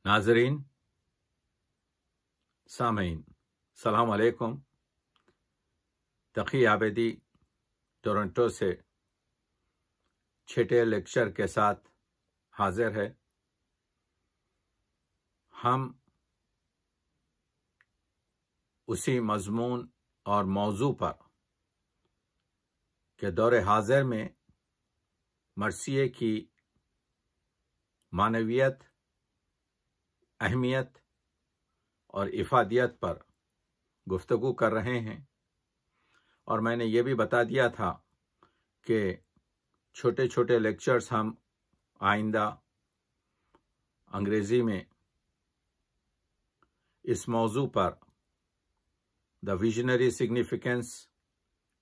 ناظرین، سامعین، السلام علیکم۔ تقی عابدی ٹورنٹو سے چھٹے لیکچر کے ساتھ حاضر ہے۔ ہم اسی مضمون اور موضوع پر کہ دور حاضر میں مرثیے کی معنویت، اہمیت اور افادیت پر گفتگو کر رہے ہیں، اور میں نے یہ بھی بتا دیا تھا کہ چھوٹے چھوٹے لیکچرز ہم آئندہ انگریزی میں اس موضوع پر the visionary significance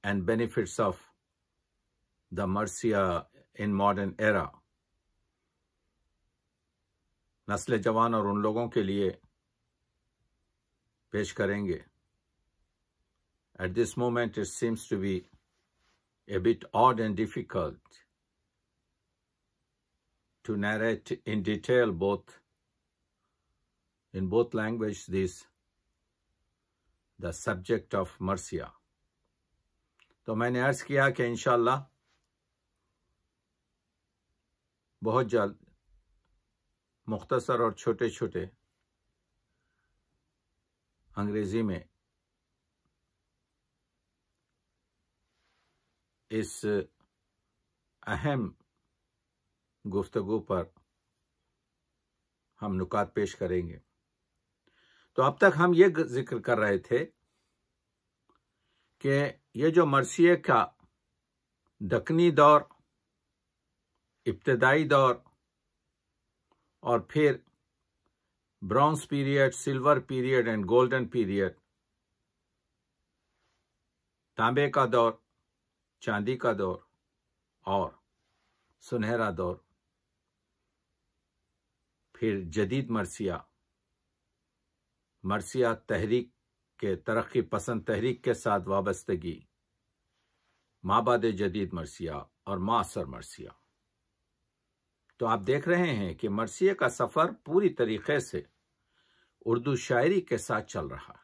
and benefits of the marsiya in modern era, نسل جوان اور ان لوگوں کے لیے پیش کریں گے۔ At this moment it seems to be a bit odd and difficult to narrate in detail in both languages the subject of مرثیہ۔ تو میں نے عرض کیا کہ انشاءاللہ بہت جلد مختصر اور چھوٹے چھوٹے انگریزی میں اس اہم گفتگو پر ہم نکات پیش کریں گے۔ تو اب تک ہم یہ ذکر کر رہے تھے کہ یہ جو مرثیے کا دکنی دور، ابتدائی دور، اور پھر bronze period, silver period and golden period, تانبے کا دور، چاندی کا دور اور سنہرا دور، پھر جدید مرثیہ تحریک کے ترقی پسند تحریک کے ساتھ وابستگی، مابعد جدید مرثیہ اور معاصر مرثیہ۔ تو آپ دیکھ رہے ہیں کہ مرثیے کا سفر پوری طریقے سے اردو شاعری کے ساتھ چل رہا ہے،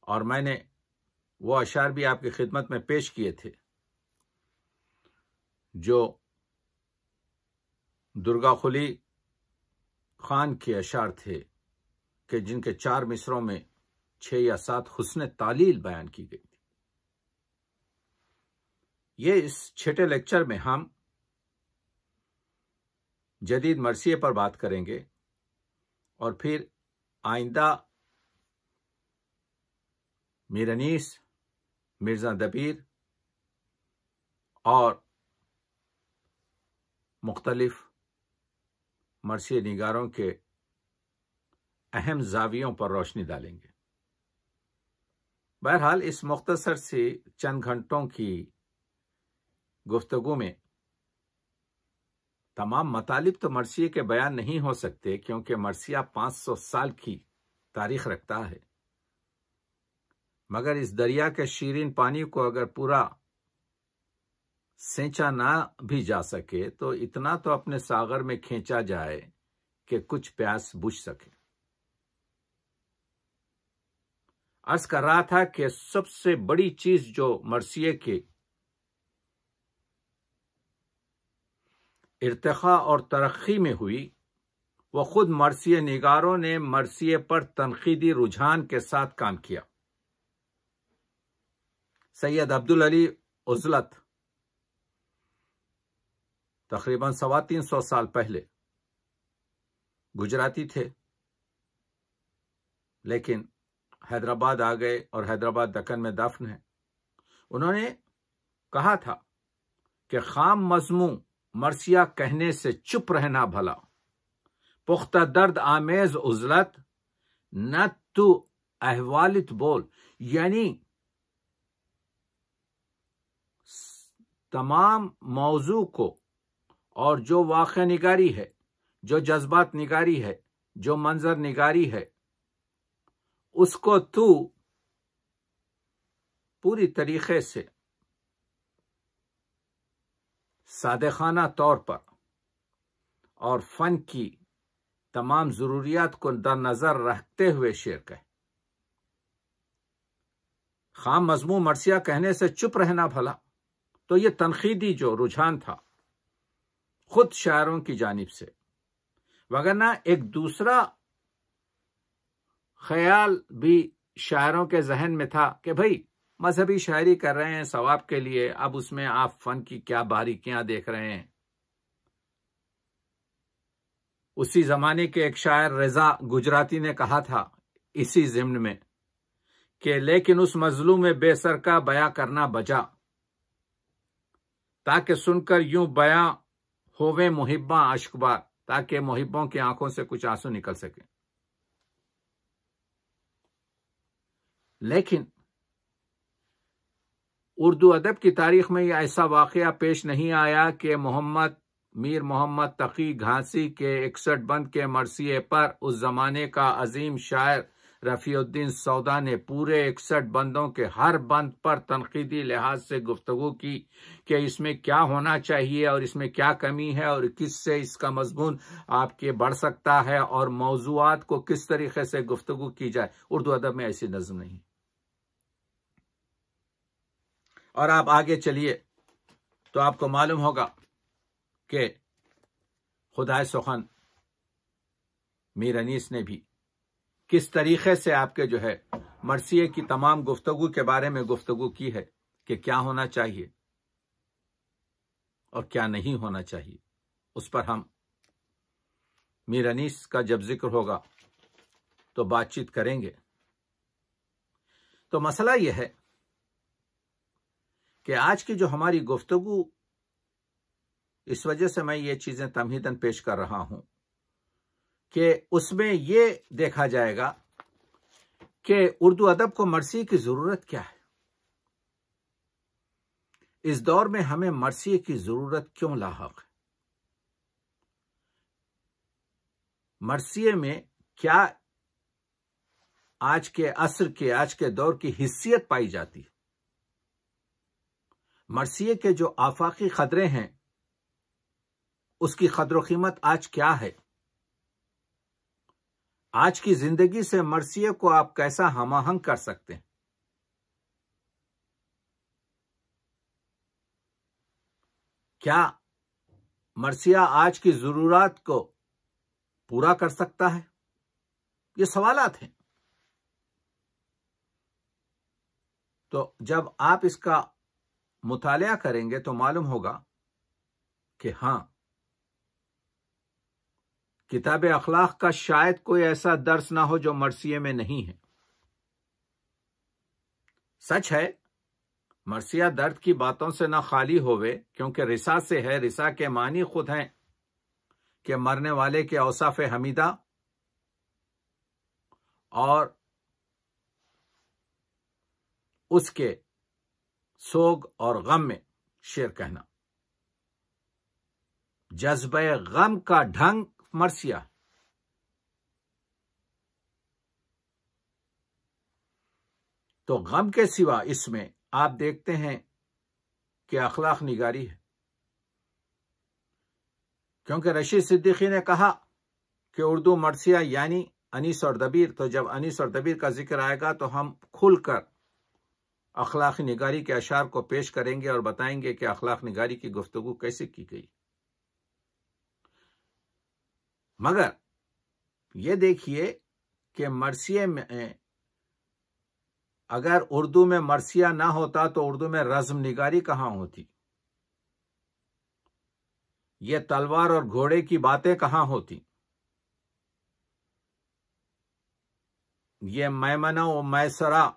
اور میں نے وہ اشعار بھی آپ کی خدمت میں پیش کیے تھے جو درگا خلی خان کے اشعار تھے، کہ جن کے 4 مصروں میں 6 یا 7 حسن تعلیل بیان کی گئی تھی۔ یہ اس چھٹے لیکچر میں ہم جدید مرثیے پر بات کریں گے، اور پھر آئندہ میر انیس، مرزا دبیر اور مختلف مرثیہ نگاروں کے اہم زاویوں پر روشنی ڈالیں گے۔ بہرحال اس مختصر سے چند گھنٹوں کی گفتگو میں تمام مطالب تو مرثیے کے بیان نہیں ہو سکتے، کیونکہ مرثیہ 500 سال کی تاریخ رکھتا ہے، مگر اس دریا کے شیرین پانی کو اگر پورا سینچا نہ بھی جا سکے تو اتنا تو اپنے ساغر میں کھینچا جائے کہ کچھ پیاس بجھ سکے۔ عرض کر رہا تھا کہ سب سے بڑی چیز جو مرثیے کے ارتقاء اور ترقی میں ہوئی، وہ خود مرثیہ نگاروں نے مرثیے پر تنقیدی رجحان کے ساتھ کام کیا۔ سید عبدالعلی عزلت تقریباً 350 سال پہلے گجراتی تھے، لیکن حیدرآباد آ گئے اور حیدرآباد دکن میں دفن ہیں۔ انہوں نے کہا تھا کہ خام مضمون مرثیہ کہنے سے چپ رہنا بھلا، پختہ درد آمیز عزلت نہ تو احوالت بول، یعنی تمام موضوع کو، اور جو واقع نگاری ہے، جو جذبات نگاری ہے، جو منظر نگاری ہے، اس کو تو پوری طریقے سے صادقانہ طور پر اور فن کی تمام ضروریات کو در نظر رکھتے ہوئے شعر کہے۔ خام مضمون مرثیہ کہنے سے چپ رہنا بھلا، تو یہ تنقیدی جو رجحان تھا خود شاعروں کی جانب سے، وگرنہ ایک دوسرا خیال بھی شاعروں کے ذہن میں تھا کہ بھئی مذہبی شاعری کر رہے ہیں ثواب کے لیے، اب اس میں آپ فن کی کیا باریکیاں دیکھ رہے ہیں۔ اسی زمانے کے ایک شاعر رضا گجراتی نے کہا تھا اسی ضمن میں کہ لیکن اس مظلوم بے سر کا بیاں کرنا بجا، تاکہ سن کر یوں بیاں ہوویں محباں اشکبار، تاکہ محبوں کی آنکھوں سے کچھ آنسو نکل سکے۔ لیکن اردو ادب کی تاریخ میں یہ ایسا واقعہ پیش نہیں آیا کہ میر محمد تقی گھانسی کے 61 بند کے مرثیے پر اس زمانے کا عظیم شاعر رفیع الدین سودا نے پورے 61 بندوں کے ہر بند پر تنقیدی لحاظ سے گفتگو کی کہ اس میں کیا ہونا چاہیے اور اس میں کیا کمی ہے اور کس سے اس کا مضمون آپ کے بڑھ سکتا ہے اور موضوعات کو کس طریقے سے گفتگو کی جائے۔ اردو ادب میں ایسی نظم نہیں۔ اور آپ آگے چلیے تو آپ کو معلوم ہوگا کہ خدائے سخن میر انیس نے بھی کس طریقے سے آپ کے جو ہے مرثیے کی تمام گفتگو کے بارے میں گفتگو کی ہے کہ کیا ہونا چاہیے اور کیا نہیں ہونا چاہیے۔ اس پر ہم میر انیس کا جب ذکر ہوگا تو بات چیت کریں گے۔ تو مسئلہ یہ ہے کہ آج کی جو ہماری گفتگو، اس وجہ سے میں یہ چیزیں تمہیداً پیش کر رہا ہوں کہ اس میں یہ دیکھا جائے گا کہ اردو ادب کو مرثیے کی ضرورت کیا ہے، اس دور میں ہمیں مرثیے کی ضرورت کیوں لاحق ہے، مرثیے میں کیا آج کے عصر کے آج کے دور کی حیثیت پائی جاتی ہے، مرثیے کے جو آفاقی قدرے ہیں اس کی قدر و قیمت آج کیا ہے، آج کی زندگی سے مرثیے کو آپ کیسا ہم آہنگ کر سکتے ہیں، کیا مرثیہ آج کی ضرورات کو پورا کر سکتا ہے؟ یہ سوالات ہیں۔ تو جب آپ اس کا مطالعہ کریں گے تو معلوم ہوگا کہ ہاں، کتاب اخلاق کا شاید کوئی ایسا درس نہ ہو جو مرثیے میں نہیں ہے۔ سچ ہے مرثیہ درد کی باتوں سے نہ خالی ہوئے، کیونکہ رسا سے ہے، رسا کے معنی خود ہیں کہ مرنے والے کے اوصاف حمیدہ اور اس کے سوگ اور غم میں شعر کہنا، جذبہ غم کا ڈھنگ مرثیہ۔ تو غم کے سوا اس میں آپ دیکھتے ہیں کہ اخلاق نگاری ہے، کیونکہ رشید صدیقی نے کہا کہ اردو مرثیہ یعنی انیس اور دبیر، تو جب انیس اور دبیر کا ذکر آئے گا تو ہم کھل کر اخلاق نگاری کے اشعار کو پیش کریں گے اور بتائیں گے کہ اخلاق نگاری کی گفتگو کیسے کی گئی۔ مگر یہ دیکھیے کہ مرثیے میں اگر اردو میں مرثیہ نہ ہوتا تو اردو میں رزم نگاری کہاں ہوتی، یہ تلوار اور گھوڑے کی باتیں کہاں ہوتی، یہ میمنہ و میسرہ،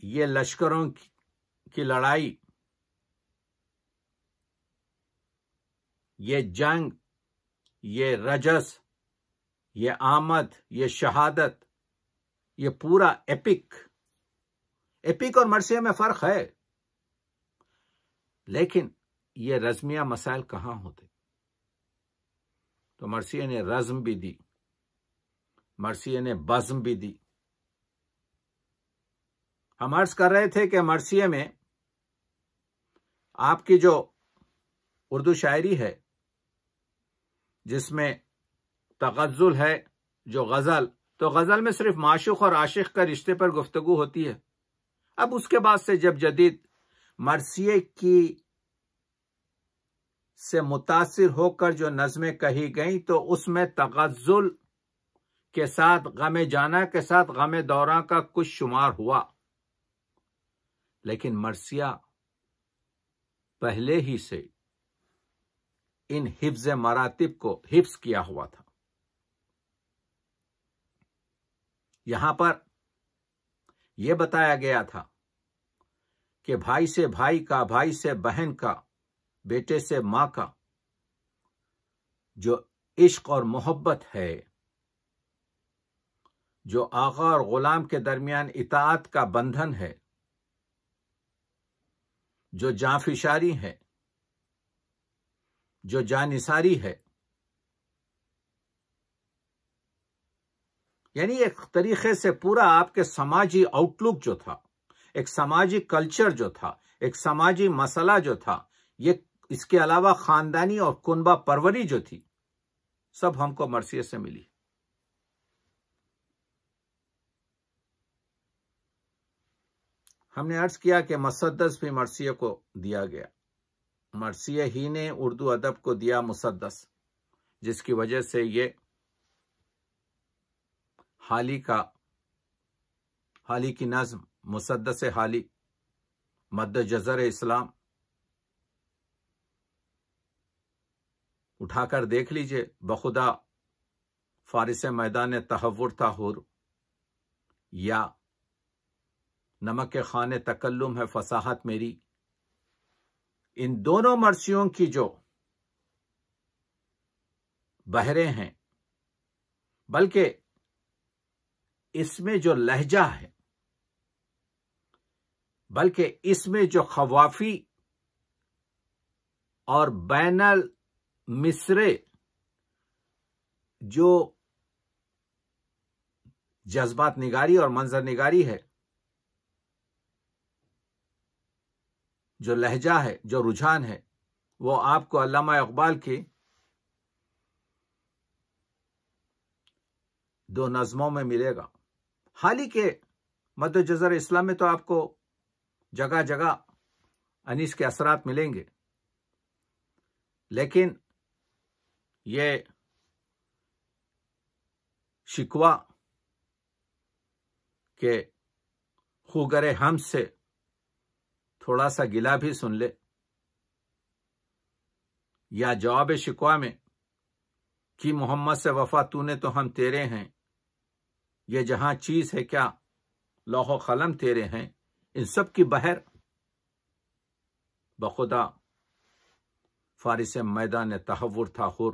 یہ لشکروں کی لڑائی، یہ جنگ، یہ رجس، یہ آمد، یہ شہادت، یہ پورا ایپک اور مرثیہ میں فرق ہے، لیکن یہ رزمیہ مسائل کہاں ہوتے؟ تو مرثیہ نے رزم بھی دی، مرثیہ نے بزم بھی دی۔ ہم عرض کر رہے تھے کہ مرثیے میں آپ کی جو اردو شاعری ہے جس میں تغزل ہے، جو غزل، تو غزل میں صرف معشوق اور عاشق کا رشتے پر گفتگو ہوتی ہے۔ اب اس کے بعد سے جب جدید مرثیے کی سے متاثر ہو کر جو نظمیں کہی گئیں تو اس میں تغزل کے ساتھ غم جانا کے ساتھ غم دوراں کا کچھ شمار ہوا، لیکن مرثیہ پہلے ہی سے ان حفظ مراتب کو حفظ کیا ہوا تھا۔ یہاں پر یہ بتایا گیا تھا کہ بھائی سے بھائی کا، بھائی سے بہن کا، بیٹے سے ماں کا جو عشق اور محبت ہے، جو آقا اور غلام کے درمیان اطاعت کا بندھن ہے، جو جانفشاری ہے، جو جانثاری ہے، یعنی ایک طریقے سے پورا آپ کے سماجی آؤٹ لک جو تھا، ایک سماجی کلچر جو تھا، ایک سماجی مسئلہ جو تھا، یہ اس کے علاوہ خاندانی اور کنبہ پروری جو تھی، سب ہم کو مرثیے سے ملی۔ ہم نے عرض کیا کہ مسدس بھی مرثیے کو دیا گیا، مرثیے ہی نے اردو ادب کو دیا مسدس، جس کی وجہ سے یہ حالی کی نظم مسدس حالی، مد جزر اسلام، اٹھا کر دیکھ لیجئے، بخدا فارس میدان تحور تھا حور، یا نمک خانے تکلم ہے فصاحت میری، ان دونوں مرثیوں کی جو بحریں ہیں، بلکہ اس میں جو لہجہ ہے، بلکہ اس میں جو خوافی اور بین المصرے جو جذبات نگاری اور منظر نگاری ہے، جو لہجہ ہے، جو رجحان ہے، وہ آپ کو علامہ اقبال کی دو نظموں میں ملے گا۔ حالی کے مد جزر اسلام میں تو آپ کو جگہ جگہ انیس کے اثرات ملیں گے، لیکن یہ شکوہ کہ خوگر ہم سے تھوڑا سا گلا بھی سن لے، یا جواب شکوہ میں کہ محمد سے وفا تو نے تو ہم تیرے ہیں، یہ جہاں چیز ہے کیا لوح و قلم تیرے ہیں، ان سب کی بحر بخدا فارس میدان تحور تھا حور،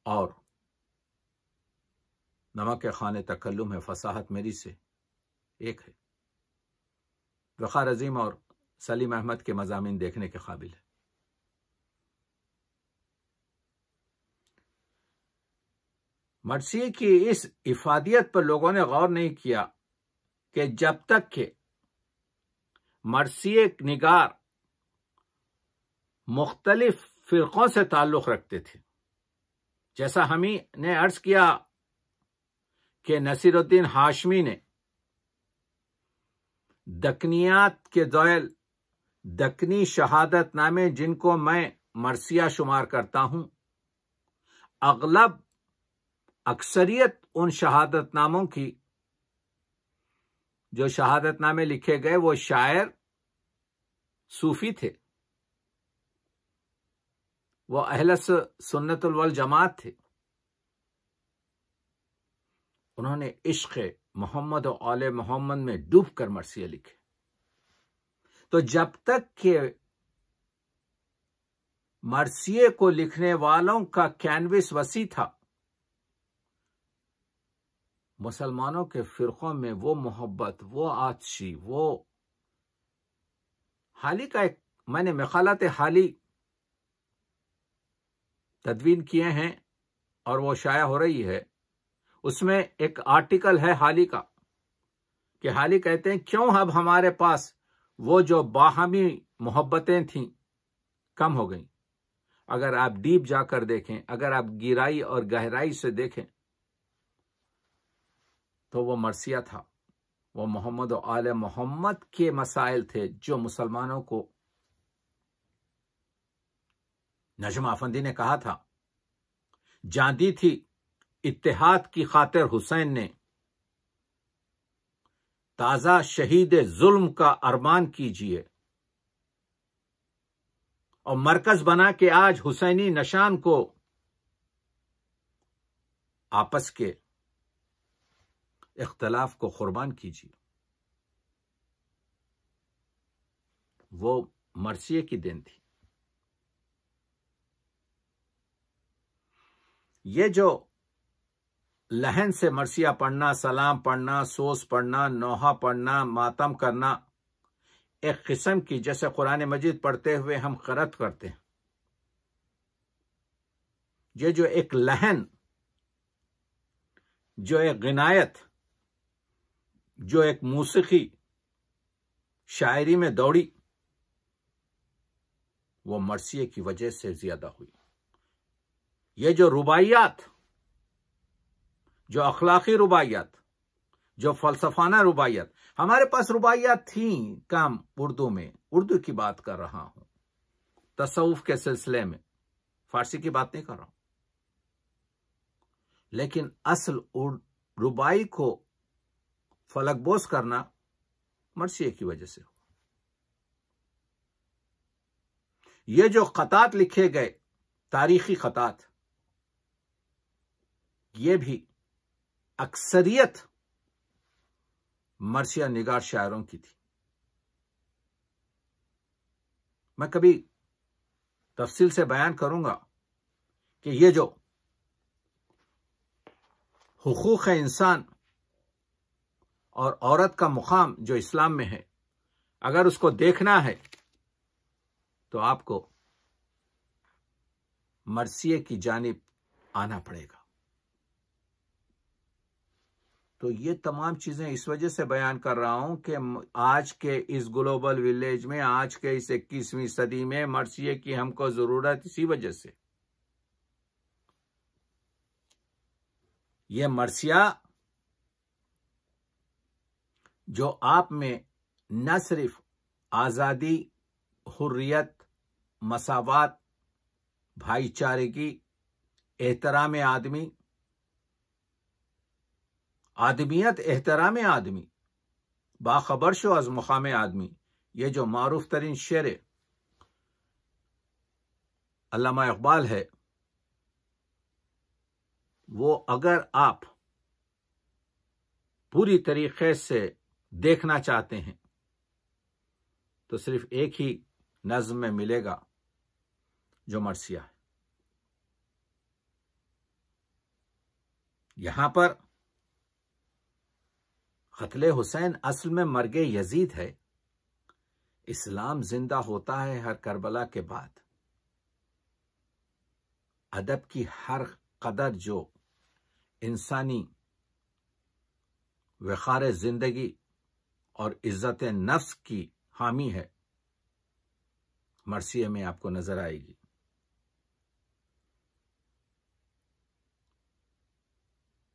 اور نمک خانے تکلم ہے فصاحت میری سے ایک ہے۔ وقار عظیم اور سلیم احمد کے مضامین دیکھنے کے قابل ہے۔ مرثیے کی اس افادیت پر لوگوں نے غور نہیں کیا کہ جب تک کہ مرثیے نگار مختلف فرقوں سے تعلق رکھتے تھے، جیسا ہمیں نے عرض کیا کہ نصیر الدین ہاشمی نے دکنیات کے ذیل دکنی شہادت نامے، جن کو میں مرثیہ شمار کرتا ہوں، اکثریت ان شہادت ناموں کی جو شہادت نامے لکھے گئے وہ شاعر صوفی تھے، وہ اہل سنت والجماعت تھے، انہوں نے عشق محمد و آل محمد میں ڈوب کر مرثیے لکھے۔ تو جب تک کہ مرثیے کو لکھنے والوں کا کینوس وسیع تھا، مسلمانوں کے فرقوں میں وہ محبت، وہ آتشی، وہ حالی کا ایک میں نے مقالات حالی تدوین کیے ہیں اور وہ شائع ہو رہی ہے، اس میں ایک آرٹیکل ہے حالی کا کہ حالی کہتے ہیں کیوں اب ہمارے پاس وہ جو باہمی محبتیں تھیں کم ہو گئیں، اگر آپ ڈیپ جا کر دیکھیں، اگر آپ گہرائی اور گہرائی سے دیکھیں تو وہ مرثیہ تھا، وہ محمد و آل محمد کے مسائل تھے جو مسلمانوں کو، نجم افندی نے کہا تھا، جان دی تھی اتحاد کی خاطر حسین نے، تازہ شہید ظلم کا ارمان کیجئے، اور مرکز بنا کے آج حسینی نشان کو آپس کے اختلاف کو قربان کیجیے۔ وہ مرثیے کی دین تھی۔ یہ جو لہن سے مرثیہ پڑھنا، سلام پڑھنا، سوس پڑھنا، نوحہ پڑھنا، ماتم کرنا، ایک قسم کی جیسے قرآن مجید پڑھتے ہوئے ہم قرأت کرتے ہیں، یہ جو ایک لہن، جو ایک غنایت، جو ایک موسیقی شاعری میں دوڑی، وہ مرثیے کی وجہ سے زیادہ ہوئی۔ یہ جو رباعیات، جو اخلاقی رباعیات، جو فلسفانہ رباعیات، ہمارے پاس رباعیات تھیں کم اردو میں، اردو کی بات کر رہا ہوں، تصوف کے سلسلے میں، فارسی کی بات نہیں کر رہا ہوں، لیکن اصل رباعی کو فلک بوس کرنا مرثیے کی وجہ سے ہو۔ یہ جو خطات لکھے گئے، تاریخی خطات، یہ بھی اکثریت مرثیہ نگار شاعروں کی تھی۔ میں کبھی تفصیل سے بیان کروں گا کہ یہ جو حقوق انسان اور عورت کا مقام جو اسلام میں ہے، اگر اس کو دیکھنا ہے تو آپ کو مرثیے کی جانب آنا پڑے گا۔ تو یہ تمام چیزیں اس وجہ سے بیان کر رہا ہوں کہ آج کے اس گلوبل ولیج میں، آج کے اس 21ویں صدی میں مرثیے کی ہم کو ضرورت اسی وجہ سے۔ یہ مرثیہ جو آپ میں نہ صرف آزادی، حریت، مساوات، بھائی چارگی، احترام آدمی، آدمیت، احترام آدمی، باخبر شو از مقام آدمی، یہ جو معروف ترین شعر علامہ اقبال ہے، وہ اگر آپ پوری طریقے سے دیکھنا چاہتے ہیں تو صرف ایک ہی نظم میں ملے گا جو مرثیہ ہے۔ یہاں پر قتل حسین اصل میں مرگ یزید ہے۔ اسلام زندہ ہوتا ہے ہر کربلا کے بعد۔ ادب کی ہر قدر جو انسانی وقار زندگی اور عزت نفس کی حامی ہے، مرثیے میں آپ کو نظر آئے گی۔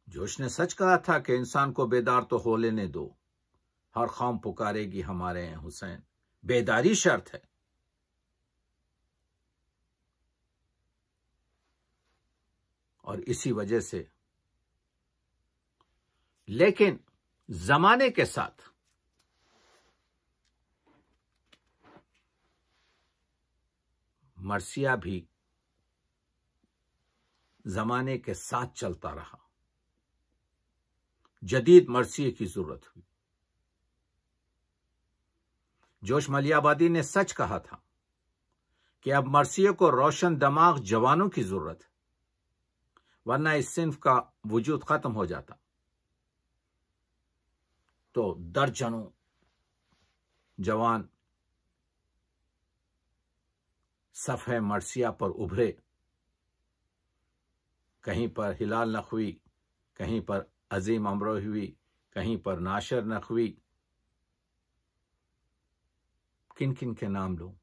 جوش نے سچ کہا تھا کہ انسان کو بیدار تو ہو لینے دو، ہر قوم پکارے گی ہمارے ہیں حسین، بیداری شرط ہے۔ اور اسی وجہ سے، لیکن زمانے کے ساتھ مرثیہ بھی زمانے کے ساتھ چلتا رہا، جدید مرثیے کی ضرورت ہوئی۔ جوش ملیح آبادی نے سچ کہا تھا کہ اب مرثیے کو روشن دماغ جوانوں کی ضرورت ہے، ورنہ اس صنف کا وجود ختم ہو جاتا۔ تو درجنوں جوان صفحہ مرثیہ پر ابھرے، کہیں پر ہلال نقوی، کہیں پر عظیم امروہوی، کہیں پر ناشر نقوی، کن کن کے نام لوں؟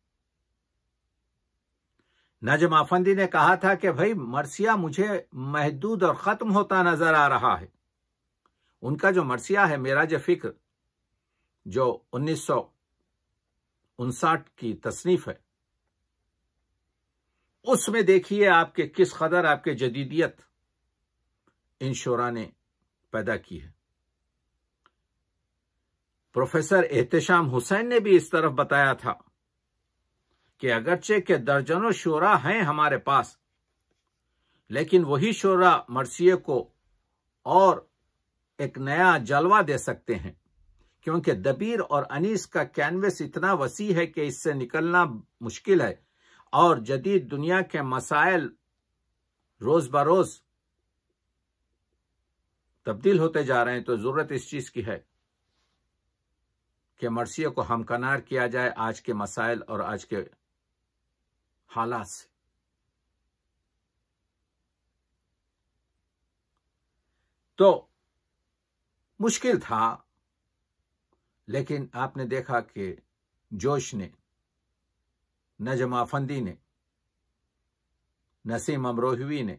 نجم آفندی نے کہا تھا کہ بھائی مرثیہ مجھے محدود اور ختم ہوتا نظر آ رہا ہے. ان کا جو مرثیہ ہے معراج فکر جو 1959 کی تصنیف ہے، اس میں دیکھیے آپ کے کس قدر آپ کے جدیدیت ان شعراء نے پیدا کی ہے. پروفیسر احتشام حسین نے بھی اس طرف بتایا تھا کہ اگرچہ کہ درجنوں شعراء ہیں ہمارے پاس، لیکن وہی شعراء مرثیے کو اور ایک نیا جلوہ دے سکتے ہیں، کیونکہ دبیر اور انیس کا کینوس اتنا وسیع ہے کہ اس سے نکلنا مشکل ہے، اور جدید دنیا کے مسائل روز بروز تبدیل ہوتے جا رہے ہیں. تو ضرورت اس چیز کی ہے کہ مرثیے کو ہمکنار کیا جائے آج کے مسائل اور آج کے حالات سے. تو مشکل تھا، لیکن آپ نے دیکھا کہ جوش نے، نجم آفندی نے، نسیم امروہوی نے،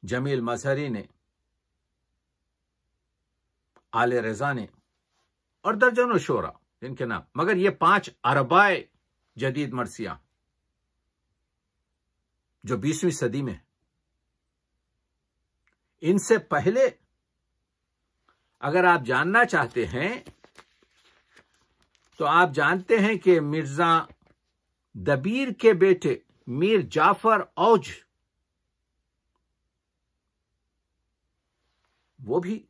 جمیل مظہری نے، آل رضا نے اور درجنوں شعراء جن کے نام، مگر یہ 5 اربائے جدید مرثیہ جو 20ویں صدی میں، ان سے پہلے اگر آپ جاننا چاہتے ہیں تو آپ جانتے ہیں کہ مرزا دبیر کے بیٹے میر جعفر اوج، وہ بھی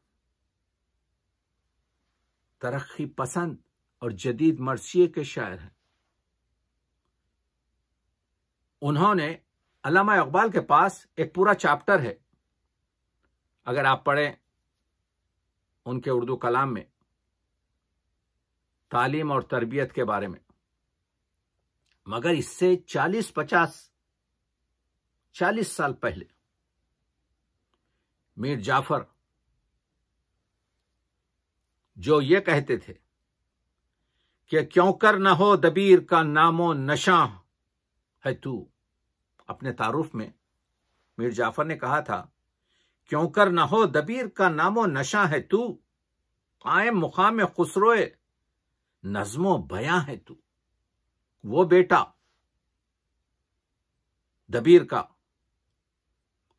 ترقی پسند اور جدید مرثیے کے شاعر ہیں. انہوں نے، علامہ اقبال کے پاس ایک پورا چیپٹر ہے، اگر آپ پڑھیں ان کے اردو کلام میں، تعلیم اور تربیت کے بارے میں. مگر اس سے 40 سال پہلے میر جعفر جو یہ کہتے تھے کہ کیوں کر نہ ہو دبیر کا نام و نشاں ہے تو، اپنے تعارف میں میر جعفر نے کہا تھا کیوں کر نہ ہو دبیر کا نام و نشاں ہے تو، قائم مقام خسروئے نظم و بیاں ہے تو. وہ بیٹا دبیر کا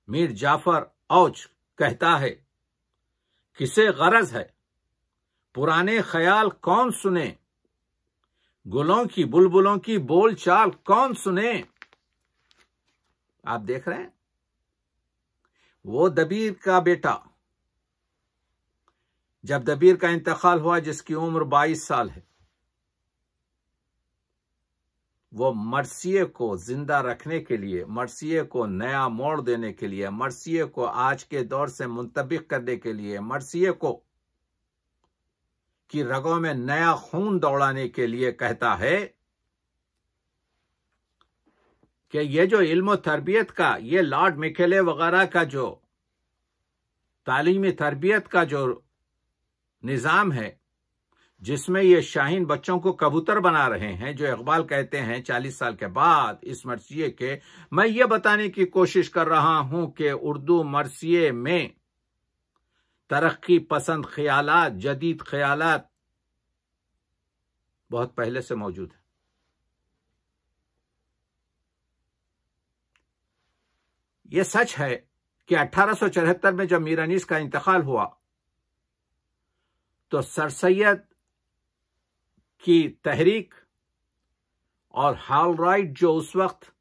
میر جعفر اوج کہتا ہے کسے غرض ہے پرانے خیال کون سنے، گلوں کی بلبلوں کی بول چال کون سنے. آپ دیکھ رہے ہیں وہ دبیر کا بیٹا، جب دبیر کا انتقال ہوا جس کی عمر 22 سال ہے، وہ مرثیے کو زندہ رکھنے کے لیے، مرثیے کو نیا موڑ دینے کے لیے، مرثیے کو آج کے دور سے منطبق کرنے کے لیے، مرثیے کو کی رگوں میں نیا خون دوڑانے کے لیے کہتا ہے کہ یہ جو علم و تربیت کا، یہ لارڈ میکیلے وغیرہ کا جو تعلیمی تربیت کا جو نظام ہے، جس میں یہ شاہین بچوں کو کبوتر بنا رہے ہیں، جو اقبال کہتے ہیں 40 سال کے بعد اس مرثیے کے، میں یہ بتانے کی کوشش کر رہا ہوں کہ اردو مرثیے میں ترقی پسند خیالات، جدید خیالات بہت پہلے سے موجود ہیں. یہ سچ ہے کہ 1874 میں جب میر انیس کا انتقال ہوا تو سر سید کی تحریک اور ہال رائٹ جو اس وقت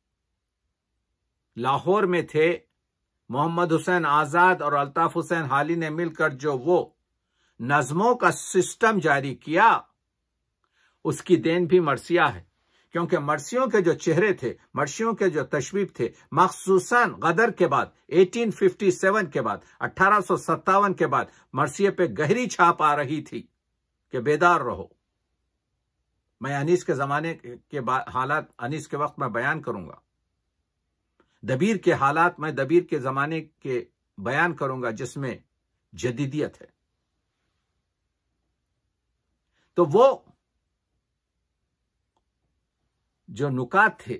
لاہور میں تھے، محمد حسین آزاد اور الطاف حسین حالی نے مل کر جو وہ نظموں کا سسٹم جاری کیا، اس کی دین بھی مرثیہ ہے. کیونکہ مرثیوں کے جو چہرے تھے، مرثیوں کے جو تشبیب تھے، مخصوصاً غدر کے بعد، 1857 کے بعد، 1857 کے بعد مرثیے پہ گہری چھاپ آ رہی تھی کہ بیدار رہو. میں انیس کے زمانے کے حالات انیس کے وقت میں بیان کروں گا، دبیر کے حالات میں دبیر کے زمانے کے بیان کروں گا جس میں جدیدیت ہے. تو وہ جو نکات تھے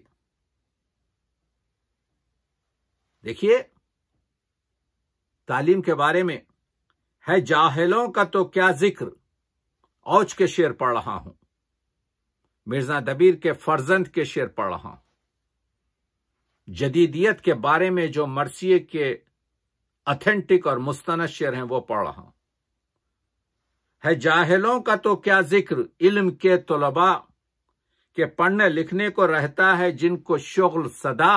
دیکھیے تعلیم کے بارے میں ہے جاہلوں کا تو کیا ذکر، اوج کے شعر پڑھ رہا ہوں، مرزا دبیر کے فرزند کے شعر پڑھ رہا ہوں، جدیدیت کے بارے میں جو مرثیے کے اتھینٹک اور مستند شعر ہیں وہ پڑھ رہا ہوں۔ ہے جاہلوں کا تو کیا ذکر علم کے طلباء کہ پڑھنے لکھنے کو رہتا ہے جن کو شغل صدا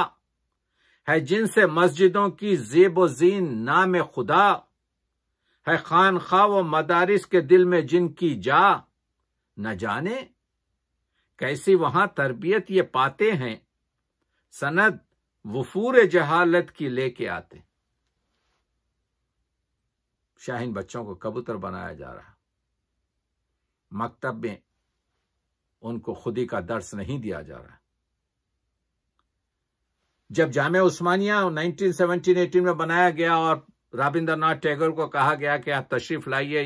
ہے، جن سے مسجدوں کی زیب و زین نام خدا ہے، خانخواہ و مدارس کے دل میں جن کی جا، نہ جانے کیسی وہاں تربیت یہ پاتے ہیں، سند وفور جہالت کی لے کے آتے۔ شاہین بچوں کو کبوتر بنایا جا رہا، مکتب میں ان کو خودی کا درس نہیں دیا جا رہا۔ جب جامعہ عثمانیہ 1917-18 میں بنایا گیا اور رابندر ناتھ ٹیگور کو کہا گیا کہ آپ تشریف لائیے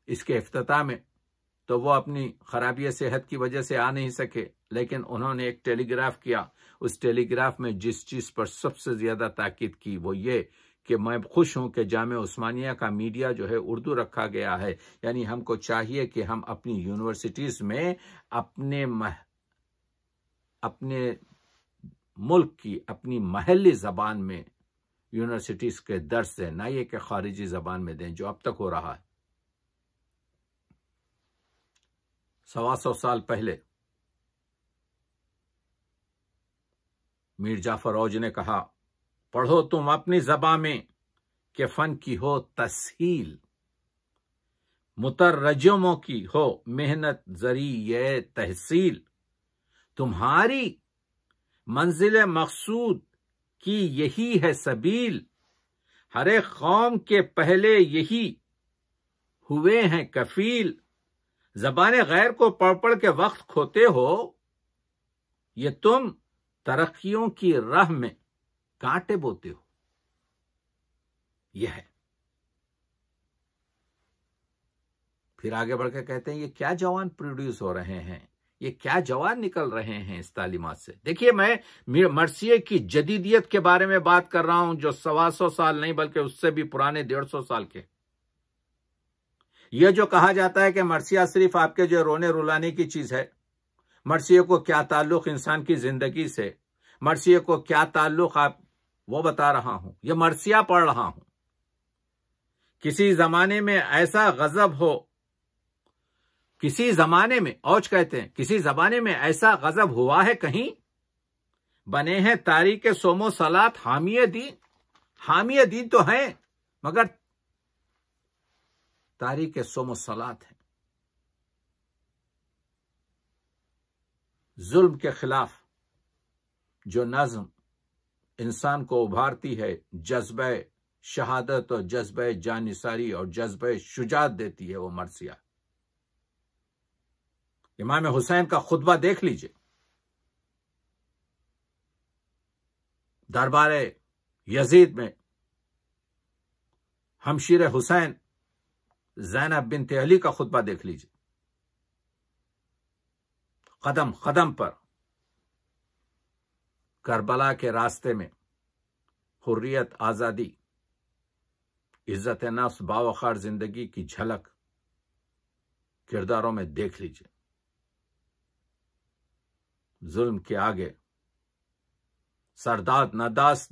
اس کے افتتاح میں، تو وہ اپنی خرابی صحت کی وجہ سے آ نہیں سکے، لیکن انہوں نے ایک ٹیلی گراف کیا۔ اس ٹیلی گراف میں جس چیز پر سب سے زیادہ تاکید کی وہ یہ کہ میں خوش ہوں کہ جامعہ عثمانیہ کا میڈیا جو ہے اردو رکھا گیا ہے، یعنی ہم کو چاہیے کہ ہم اپنی یونیورسٹیز میں اپنے ملک کی اپنی محلی زبان میں یونیورسٹیز کے درس دیں، نہ یہ کہ خارجی زبان میں دیں جو اب تک ہو رہا ہے۔ 125 سال پہلے میر جعفر اوج نے کہا، پڑھو تم اپنی زبان میں کہ فن کی ہو تسہیل، مترجموں کی ہو محنت ذریعہ تحصیل، تمہاری منزل مقصود کی یہی ہے سبیل، ہر ایک قوم کے پہلے یہی ہوئے ہیں کفیل، زبان غیر کو پڑھ پڑھ کے وقت کھوتے ہو، یہ تم ترقیوں کی راہ میں کانٹے بوتے ہو۔ یہ ہے۔ پھر آگے بڑھ کے کہتے ہیں یہ کیا جوان پروڈیوس ہو رہے ہیں، یہ کیا جوان نکل رہے ہیں اس تعلیمات سے۔ دیکھیے میں مرثیے کی جدیدیت کے بارے میں بات کر رہا ہوں جو 125 سال نہیں بلکہ اس سے بھی پرانے 150 سال کے۔ یہ جو کہا جاتا ہے کہ مرثیہ صرف آپ کے جو رونے رلانے کی چیز ہے، مرثیے کو کیا تعلق انسان کی زندگی سے، مرثیے کو کیا تعلق آپ وہ بتا رہا ہوں، یہ مرثیہ پڑھ رہا ہوں۔ کسی زمانے میں ایسا غضب ہو، کسی زمانے میں اوج کہتے ہیں کسی زمانے میں ایسا غضب ہوا ہے کہیں، بنے ہیں تاریک سوم و صلات حامی دین، حامی دین تو ہیں مگر تاریک سوم و صلات ہیں۔ ظلم کے خلاف جو نظم انسان کو ابھارتی ہے، جذبہ شہادت اور جذبہ جانثاری اور جذبہ شجاعت دیتی ہے، وہ مرثیہ۔ امام حسین کا خطبہ دیکھ لیجئے، دربار یزید میں ہمشیر حسین زینب بنت علی کا خطبہ دیکھ لیجئے، قدم قدم پر کربلا کے راستے میں حریت، آزادی، عزت نفس، باوقار زندگی کی جھلک کرداروں میں دیکھ لیجئے۔ ظلم کے آگے سرداد ناداست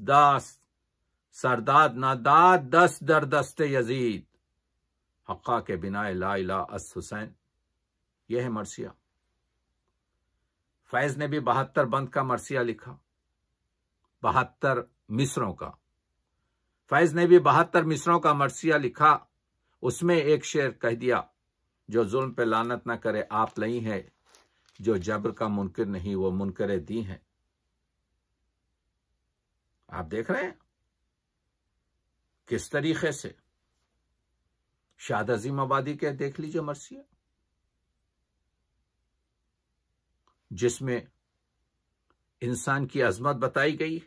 دست در دست یزید، حقا کے بنا لا الہ اس حسین۔ یہ ہے مرثیہ۔ فیض نے بھی 72 بند کا مرثیہ لکھا، 72 مصروں کا۔ فیض نے بھی 72 مصروں کا مرثیہ لکھا، اس میں ایک شعر کہہ دیا، جو ظلم پہ لعنت نہ کرے آپ نہیں ہے، جو جبر کا منکر نہیں وہ منکر دی ہیں۔ آپ دیکھ رہے ہیں کس طریقے سے شاد عظیم آبادی کے دیکھ لیجئے مرثیہ، جس میں انسان کی عظمت بتائی گئی،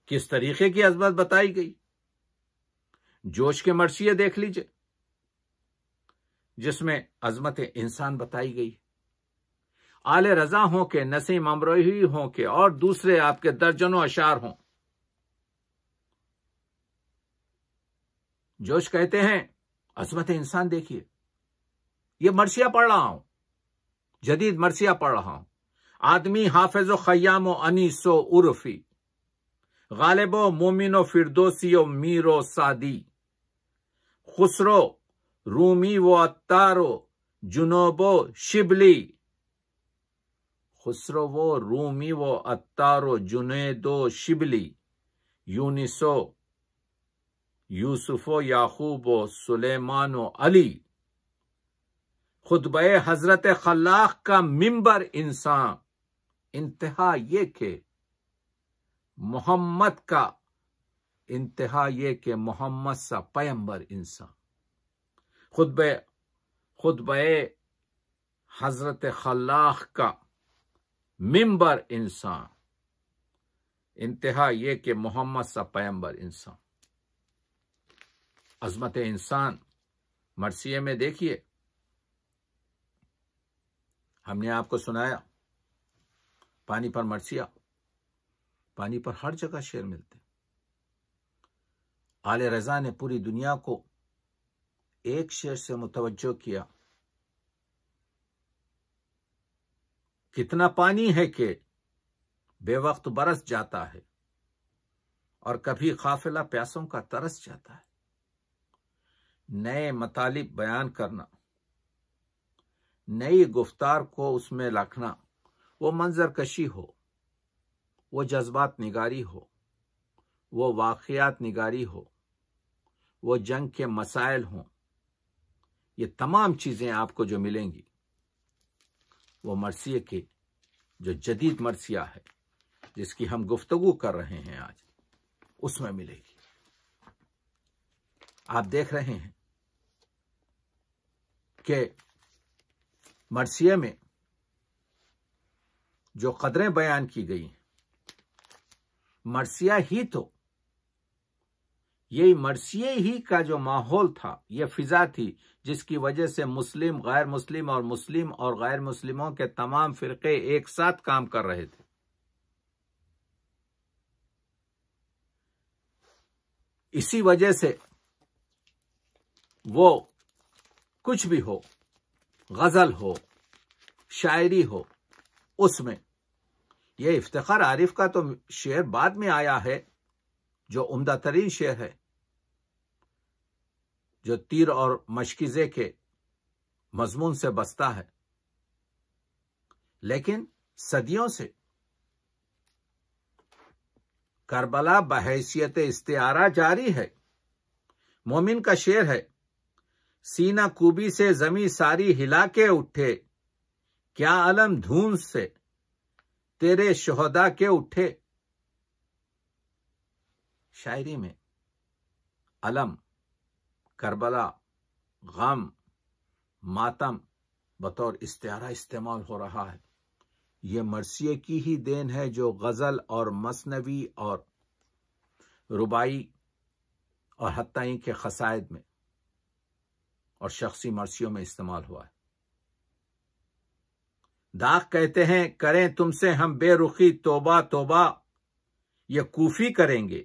کس طریقے کی عظمت بتائی گئی۔ جوش کے مرثیے دیکھ لیجئے جس میں عظمت انسان بتائی گئی، آل رضا ہوں کہ نسیم امروہی ہوں کہ اور دوسرے آپ کے درجنوں اشعار ہوں، جوش کہتے ہیں عظمت انسان دیکھیے، یہ مرثیہ پڑھ رہا ہوں، جدید مرثیہ پڑھ رہا ہوں، آدمی حافظ و خیام و انیس و عرفی، غالب و مومن و فردوسی و میر و سعدی، خسرو رومی و عطار و جنوب و شبلی، خسرو و رومی و عطار و جنید و شبلی، یونس و یوسف و یعقوب و سلیمان و علی، خطبہ حضرت خلاق کا ممبر انسان، انتہا یہ کہ محمد کا، انتہا یہ کہ محمد سا پیمبر انسان، خطبہ حضرت خلاق کا ممبر انسان، انتہا یہ کہ محمد سا پیمبر انسان۔ عظمت انسان مرثیے میں دیکھیے، ہم نے آپ کو سنایا پانی پر مرثیہ، پانی پر ہر جگہ شعر ملتے۔ آل رضا نے پوری دنیا کو ایک شعر سے متوجہ کیا، کتنا پانی ہے کہ بے وقت برس جاتا ہے، اور کبھی قافلہ پیاسوں کا ترس جاتا ہے۔ نئے مطالب بیان کرنا، نئی گفتار کو اس میں رکھنا، وہ منظر کشی ہو، وہ جذبات نگاری ہو، وہ واقعات نگاری ہو، وہ جنگ کے مسائل ہوں، یہ تمام چیزیں آپ کو جو ملیں گی وہ مرثیے کے جو جدید مرثیہ ہے جس کی ہم گفتگو کر رہے ہیں آج، اس میں ملے گی۔ آپ دیکھ رہے ہیں کہ مرثیے میں جو قدریں بیان کی گئی ہیں، مرثیہ ہی تو، یہی مرثیے ہی کا جو ماحول تھا، یہ فضا تھی جس کی وجہ سے مسلم، غیر مسلم اور مسلم اور غیر مسلموں کے تمام فرقے ایک ساتھ کام کر رہے تھے۔ اسی وجہ سے وہ کچھ بھی ہو، غزل ہو، شاعری ہو، اس میں یہ افتخار عارف کا تو شعر بعد میں آیا ہے جو عمدہ ترین شعر ہے، جو تیر اور مشکیزے کے مضمون سے بستا ہے، لیکن صدیوں سے کربلا بحیثیت استعارہ جاری ہے۔ مومن کا شعر ہے، سینہ کوبی سے زمیں ساری ہلا کے اٹھے، کیا علم دھون سے تیرے شہداء کے اٹھے۔ شاعری میں علم، کربلا، غم، ماتم بطور استعارہ استعمال ہو رہا ہے۔ یہ مرثیے کی ہی دین ہے جو غزل اور مثنوی اور رباعی اور حتیٰ کے قصائد میں اور شخصی مرثیوں میں استعمال ہوا ہے۔ داغ کہتے ہیں کریں تم سے ہم بے رخی توبہ توبہ، یہ کوفی کریں گے،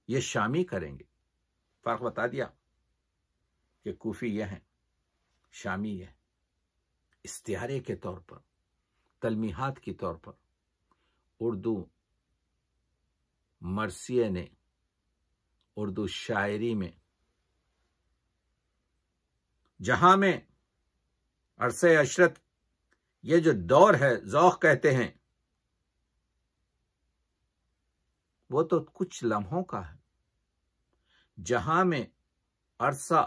یہ شامی کریں گے۔ فرق بتا دیا کہ کوفی یہ ہیں، شامی یہ ہیں۔ استعارے کے طور پر، تلمیحات کی طور پر اردو مرثیے نے، اردو شاعری میں، جہاں میں عرصہ عشرت یہ جو دور ہے ذوق کہتے ہیں، وہ تو کچھ لمحوں کا ہے، جہاں میں عرصہ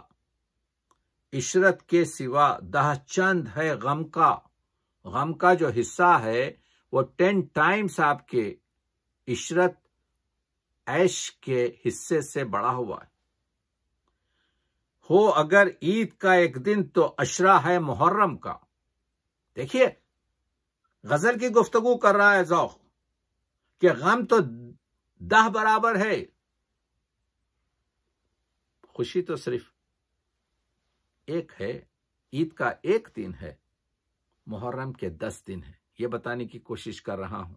عشرت کے سوا دہ چند ہے غم کا، غم کا جو حصہ ہے وہ 10 ٹائمز آپ کے عشرت عیش کے حصے سے بڑا ہوا ہے۔ ہو اگر عید کا ایک دن تو عشرہ ہے محرم کا۔ دیکھیے غزل کی گفتگو کر رہا ہے ذوق کہ غم تو 10 برابر ہے، خوشی تو صرف ایک ہے، عید کا ایک دن ہے، محرم کے 10 دن ہیں. یہ بتانے کی کوشش کر رہا ہوں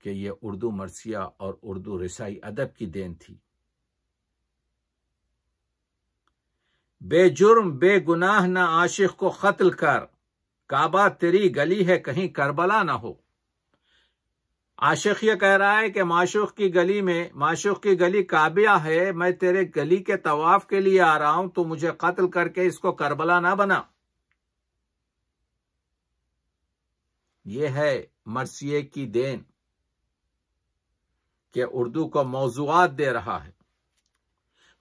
کہ یہ اردو مرثیہ اور اردو رسائی ادب کی دین تھی. بے جرم بے گناہ نہ عاشق کو قتل کر، کعبہ تیری گلی ہے کہیں کربلا نہ ہو. عاشق یہ کہہ رہا ہے کہ معشوق کی گلی کعبہ ہے، میں تیرے گلی کے طواف کے لیے آ رہا ہوں، تو مجھے قتل کر کے اس کو کربلا نہ بنا. یہ ہے مرثیے کی دین کہ اردو کو موضوعات دے رہا ہے.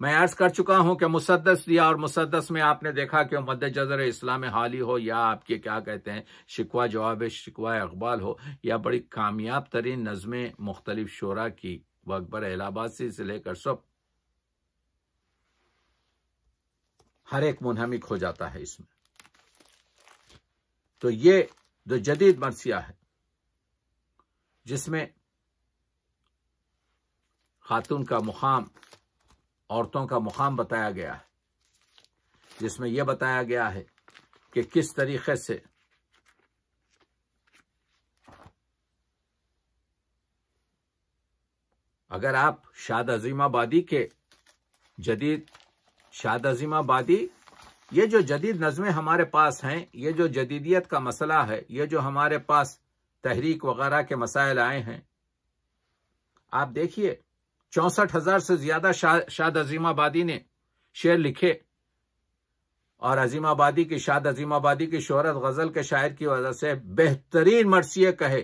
میں عرض کر چکا ہوں کہ مسدس دیا، اور مسدس میں آپ نے دیکھا کہ مد جزر اسلام حالی ہو، یا آپ کے کیا کہتے ہیں شکوہ جواب شکوہ اقبال ہو، یا بڑی کامیاب ترین نظمیں مختلف شعراء کی، وہ اکبر الہ آبادی سے لے کر سب، ہر ایک منہمک ہو جاتا ہے اس میں. تو یہ جو جدید مرثیہ ہے جس میں خاتون کا مقام، عورتوں کا مقام بتایا گیا ہے، جس میں یہ بتایا گیا ہے کہ کس طریقے سے اگر آپ شاد عظیم آبادی کے شاد عظیم آبادی، یہ جو جدید نظمیں ہمارے پاس ہیں، یہ جو جدیدیت کا مسئلہ ہے، یہ جو ہمارے پاس تحریک وغیرہ کے مسائل آئے ہیں، آپ دیکھیے 64,000 سے زیادہ شاد عظیم آبادی نے شعر لکھے، اور عظیم آبادی کی شاد عظیم آبادی کی شہرت غزل کے شاعر کی وجہ سے بہترین مرثیے کہے،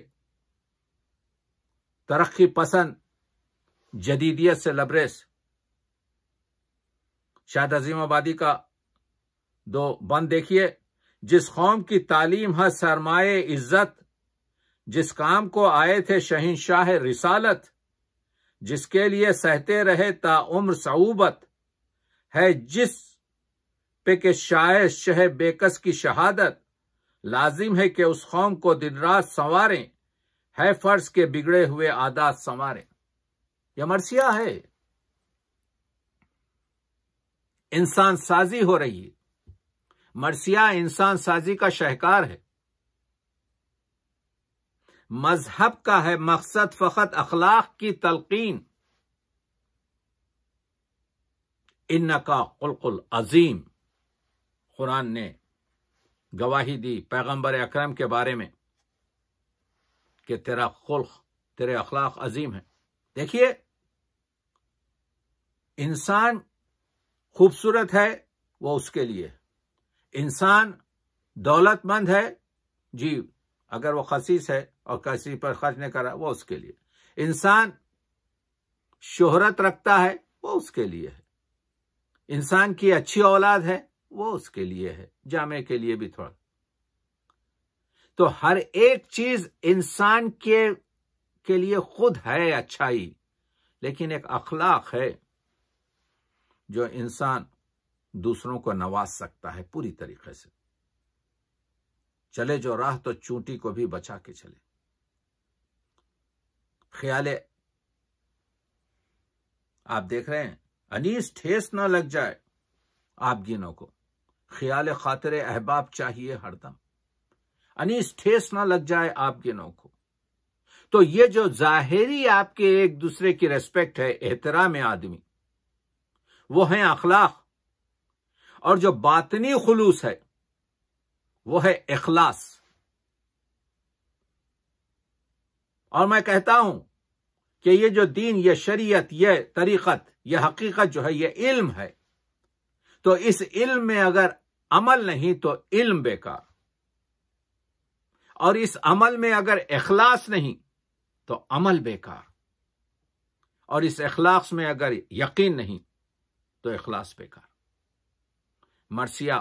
ترقی پسند، جدیدیت سے لبریز. شاد عظیم آبادی کا 2 بند دیکھیے. جس قوم کی تعلیم ہے سرمایہ عزت، جس کام کو آئے تھے شہنشاہ رسالت، جس کے لیے سہتے رہے تا عمر صعوبت، ہے جس پہ کہ شاعر شہ بیکس کی شہادت، لازم ہے کہ اس قوم کو دن رات سنواریں، ہے فرض کے بگڑے ہوئے عادات سنواریں. یہ مرثیہ ہے. انسان سازی ہو رہی ہے. مرثیہ انسان سازی کا شاہکار ہے. مذہب کا ہے مقصد فقط اخلاق کی تلقین. انکا خلق عظیم، قرآن نے گواہی دی پیغمبر اکرم کے بارے میں کہ تیرا خلق، تیرے اخلاق عظیم ہیں. دیکھیے، انسان خوبصورت ہے وہ اس کے لیے، انسان دولت مند ہے جی اگر وہ خسیس ہے اور کسی پر خرچ نہیں کر رہا وہ اس کے لیے، انسان شہرت رکھتا ہے وہ اس کے لیے ہے، انسان کی اچھی اولاد ہے وہ اس کے لیے ہے، جامع کے لیے بھی تھوڑا. تو ہر ایک چیز انسان کے لیے خود ہے اچھائی، لیکن ایک اخلاق ہے جو انسان دوسروں کو نواز سکتا ہے پوری طریقے سے. چلے جو راہ تو چونٹی کو بھی بچا کے چلے. خیال آپ دیکھ رہے ہیں، انیس ٹھیس نہ لگ جائے آپ گینوں کو، خیال خاطر احباب چاہیے ہر دم، انیس ٹھیس نہ لگ جائے آپ گینوں کو. تو یہ جو ظاہری آپ کے ایک دوسرے کی ریسپیکٹ ہے، احترام آدمی، وہ ہیں اخلاق، اور جو باطنی خلوص ہے وہ ہے اخلاص. اور میں کہتا ہوں کہ یہ جو دین، یہ شریعت، یہ طریقت، یہ حقیقت جو ہے یہ علم ہے. تو اس علم میں اگر عمل نہیں تو علم بیکار، اور اس عمل میں اگر اخلاص نہیں تو عمل بیکار، اور اس اخلاص میں اگر یقین نہیں تو اخلاص بیکار. مرثیہ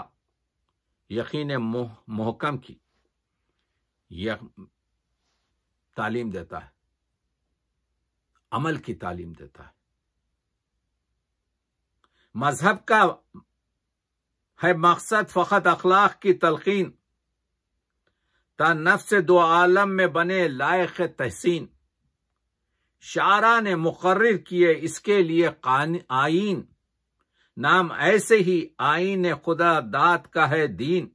یقین محکم کی تعلیم دیتا ہے، عمل کی تعلیم دیتا ہے. مذہب کا ہے مقصد فقط اخلاق کی تلقین، تا نفس دو عالم میں بنے لائق تحسین. شاعراں نے مقرر کیے اس کے لیے آئین، نام ایسے ہی آئین خدا داد کا ہے دین.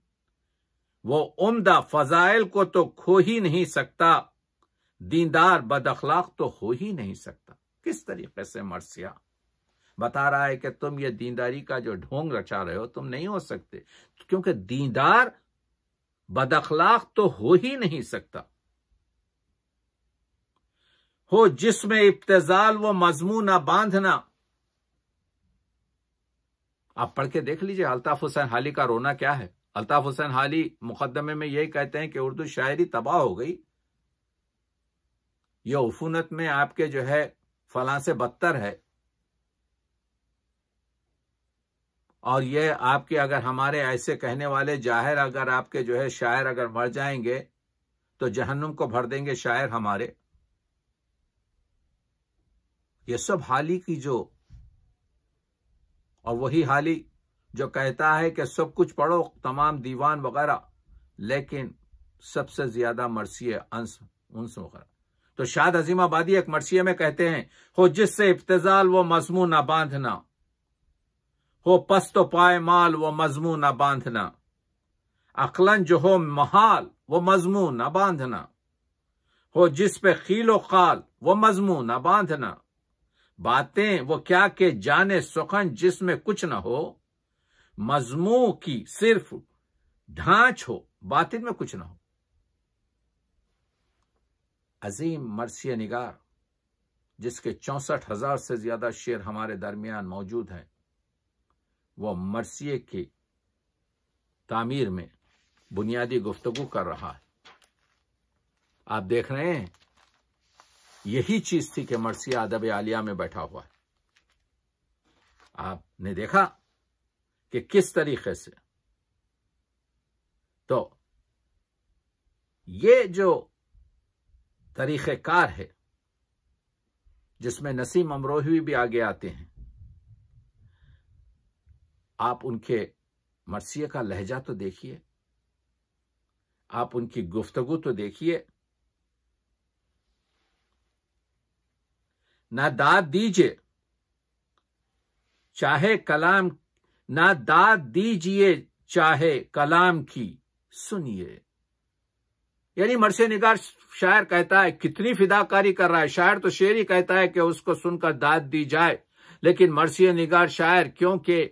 وہ عمدہ فضائل کو تو کھو ہی نہیں سکتا، دیندار بد اخلاق تو ہو ہی نہیں سکتا۔ کس طریقے سے مرثیہ بتا رہا ہے کہ تم یہ دینداری کا جو ڈھونگ رچا رہے ہو تم نہیں ہو سکتے، کیونکہ دیندار بد اخلاق تو ہو ہی نہیں سکتا۔ ہو جس میں ابتذال وہ مضمون نہ باندھنا۔ آپ پڑھ کے دیکھ لیجئے الطاف حسین حالی کا رونا کیا ہے۔ الطاف حسین حالی مقدمے میں یہی کہتے ہیں کہ اردو شاعری تباہ ہو گئی، یہ عفونت میں آپ کے جو ہے فلاں سے بدتر ہے، اور یہ آپ کے اگر ہمارے ایسے کہنے والے جاہر اگر آپ کے جو ہے شاعر اگر مر جائیں گے تو جہنم کو بھر دیں گے شاعر ہمارے۔ یہ سب حالی کی جو، اور وہی حالی جو کہتا ہے کہ سب کچھ پڑھو تمام دیوان وغیرہ، لیکن سب سے زیادہ مرثیے انس وغیرہ۔ تو شاد عظیم آبادی ایک مرثیے میں کہتے ہیں، ہو جس سے ابتذال وہ مضمون نہ باندھنا، ہو پست و پائے مال وہ مضمون نہ باندھنا، عقلاً جو ہو محال وہ مضمون نہ باندھنا، ہو جس پہ خیل و خال وہ مضمون نہ باندھنا، باتیں وہ کیا کہ جانے سخن جس میں کچھ نہ ہو، مضمون کی صرف ڈھانچ ہو باطن میں کچھ نہ ہو۔ عظیم مرثیہ نگار جس کے 64,000 سے زیادہ شعر ہمارے درمیان موجود ہیں، وہ مرثیے کی تعمیر میں بنیادی گفتگو کر رہا ہے۔ آپ دیکھ رہے ہیں یہی چیز تھی کہ مرثیہ ادب عالیہ میں بیٹھا ہوا ہے۔ آپ نے دیکھا کہ کس طریقے سے، تو یہ جو طریقہ کار ہے جس میں نسیم امروہوی بھی آگے آتے ہیں، آپ ان کے مرثیے کا لہجہ تو دیکھیے، آپ ان کی گفتگو تو دیکھیے۔ نہ داد دیجیے چاہے کلام، نہ داد دیجیے چاہے کلام کی سنیے۔ یعنی مرثیہ نگار شاعر کہتا ہے کتنی فداکاری کر رہا ہے، شاعر تو شعر ہی کہتا ہے کہ اس کو سن کر داد دی جائے، لیکن مرثیہ نگار شاعر کیونکہ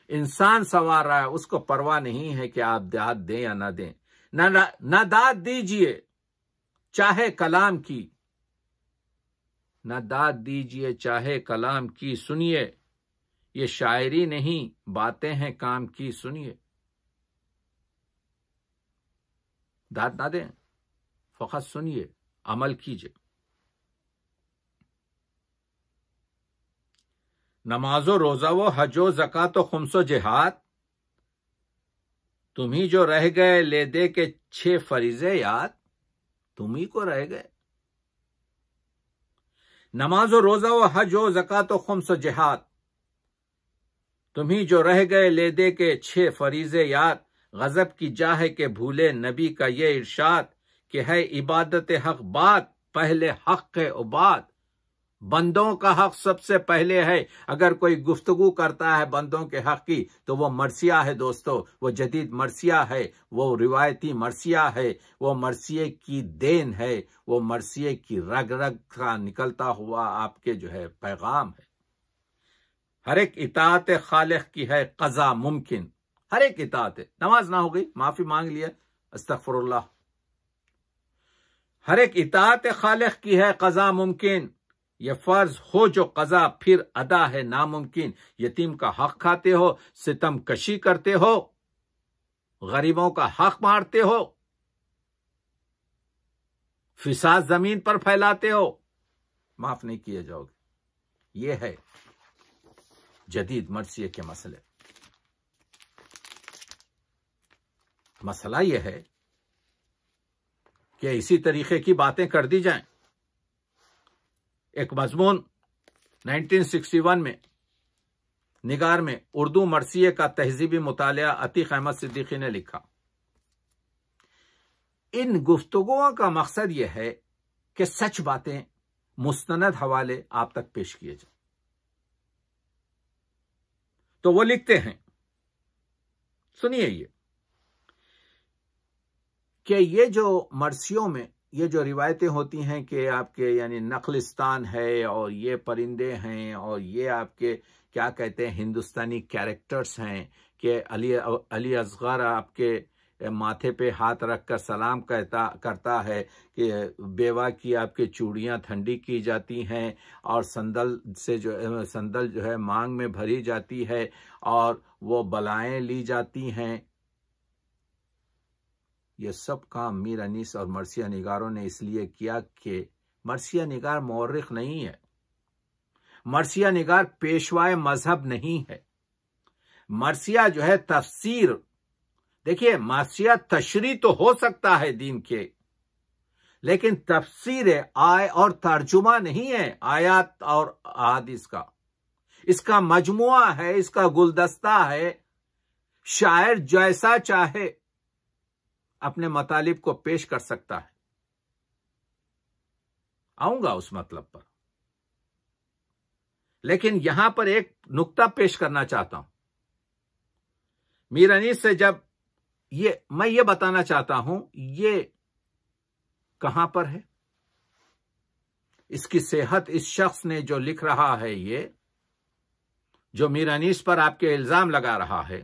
انسان سنوار رہا ہے اس کو پرواہ نہیں ہے کہ آپ داد دیں یا نہ دیں۔ نہ داد دیجیے چاہے کلام کی، نہ داد دیجیے چاہے کلام کی سنیے، یہ شاعری نہیں باتیں ہیں کام کی سنیے۔ داد نہ دیں، فقط سنیے، عمل کیجیے۔ نماز و روزہ و حج و زکات و خمس و جہاد، تمہیں جو رہ گئے لے دے کے 6 فریضے یاد، تمہیں کو رہ گئے۔ نماز و روزہ و حج و زکات و خمس و جہاد، تمہیں جو رہ گئے لے دے کے 6 فریضے یاد، غضب کی جا ہے کہ بھولے نبی کا یہ ارشاد، کہ ہے عبادت حق بات پہلے حق عباد۔ بندوں کا حق سب سے پہلے ہے۔ اگر کوئی گفتگو کرتا ہے بندوں کے حق کی تو وہ مرثیہ ہے دوستو، وہ جدید مرثیہ ہے، وہ روایتی مرثیہ ہے، وہ مرثیے کی دین ہے، وہ مرثیے کی رگ رگ کا نکلتا ہوا آپ کے جو ہے پیغام ہے۔ ہر ایک اطاعت خالق کی ہے قضا ممکن، ہر ایک اطاعت۔ نماز نہ ہو گئی، معافی مانگ لیا، استغفر اللہ۔ ہر ایک اطاعت خالق کی ہے قضا ممکن، یہ فرض ہو جو قضا پھر ادا ہے ناممکن۔ یتیم کا حق کھاتے ہو، ستم کشی کرتے ہو، غریبوں کا حق مارتے ہو، فساد زمین پر پھیلاتے ہو، معاف نہیں کیے جاؤ گے۔ یہ ہے جدید مرثیے کے مسئلے۔ مسئلہ یہ ہے کہ اسی طریقے کی باتیں کر دی جائیں۔ ایک مضمون 1961 میں نگار میں اردو مرثیے کا تہذیبی مطالعہ عتیق احمد صدیقی نے لکھا۔ ان گفتگوؤں کا مقصد یہ ہے کہ سچ باتیں، مستند حوالے آپ تک پیش کیے جائیں۔ تو وہ لکھتے ہیں، سنیے یہ، کہ یہ جو مرثیوں میں یہ جو روایتیں ہوتی ہیں کہ آپ کے یعنی نخلستان ہے اور یہ پرندے ہیں اور یہ آپ کے کیا کہتے ہیں ہندوستانی کیریکٹرز ہیں کہ علی اصغر آپ کے ماتھے پہ ہاتھ رکھ کر سلام کرتا ہے کہ بیوہ کی آپ کے چوڑیاں ٹھنڈی کی جاتی ہیں اور سندل جو ہے مانگ میں بھری جاتی ہے اور وہ بلائیں لی جاتی ہیں. یہ سب کام میر انیس اور مرثیہ نگاروں نے اس لیے کیا کہ مرثیہ نگار مورخ نہیں ہے، مرثیہ نگار پیشوائے مذہب نہیں ہے. مرثیہ جو ہے تفسیر، دیکھیے مرثیہ تشریح تو ہو سکتا ہے دین کے، لیکن تفسیر اور ترجمہ نہیں ہے آیات اور احادیث کا. اس کا مجموعہ ہے، اس کا گلدستہ ہے. شاعر جیسا چاہے اپنے مطالب کو پیش کر سکتا ہے. آؤں گا اس مطلب پر، لیکن یہاں پر ایک نقطہ پیش کرنا چاہتا ہوں. میر انیس سے جب میں یہ بتانا چاہتا ہوں یہ کہاں پر ہے، اس کی صحت اس شخص نے جو لکھ رہا ہے، یہ جو میر انیس پر آپ کے الزام لگا رہا ہے،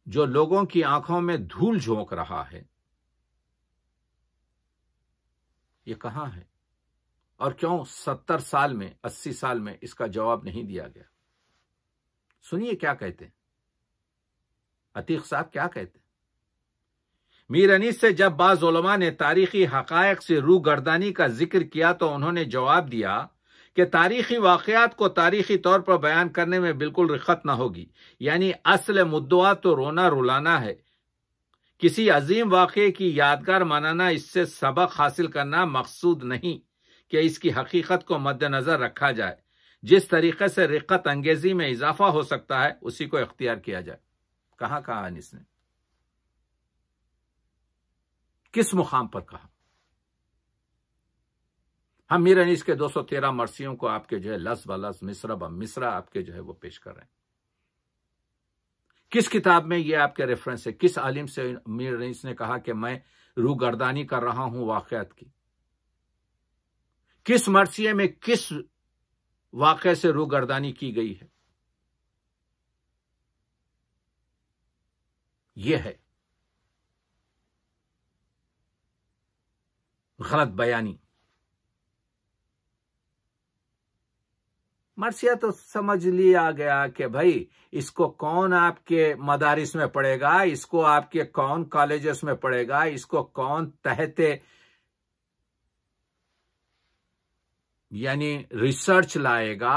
جو لوگوں کی آنکھوں میں دھول جھونک رہا ہے، یہ کہاں ہے اور کیوں 70 سال میں 80 سال میں اس کا جواب نہیں دیا گیا؟ سنیے کیا کہتے ہیں عتیق صاحب، کیا کہتے ہیں. میر انیس سے جب بعض علماء نے تاریخی حقائق سے روگردانی کا ذکر کیا تو انہوں نے جواب دیا کہ تاریخی واقعات کو تاریخی طور پر بیان کرنے میں بالکل رخصت نہ ہوگی. یعنی اصل مدعا تو رونا رلانا ہے. کسی عظیم واقعے کی یادگار منانا، اس سے سبق حاصل کرنا مقصود نہیں کہ اس کی حقیقت کو مد نظر رکھا جائے. جس طریقے سے رقت انگیزی میں اضافہ ہو سکتا ہے اسی کو اختیار کیا جائے. کہاں کہا انیس نے، کس مقام پر کہا؟ ہم میر انیس کے 213 مرثیوں کو آپ کے جو ہے لفظ بلفظ مصرع بمصرع آپ کے جو ہے وہ پیش کر رہے ہیں. کس کتاب میں یہ آپ کے ریفرنس ہے؟ کس عالم سے میر انیس نے کہا کہ میں روگردانی کر رہا ہوں واقعات کی؟ کس مرثیے میں کس واقعے سے روگردانی کی گئی ہے؟ یہ ہے غلط بیانی. مرثیہ تو سمجھ لیا گیا کہ بھائی اس کو کون آپ کے مدارس میں پڑھے گا، اس کو آپ کے کون کالجز میں پڑھے گا، اس کو کون تحت یعنی ریسرچ لائے گا،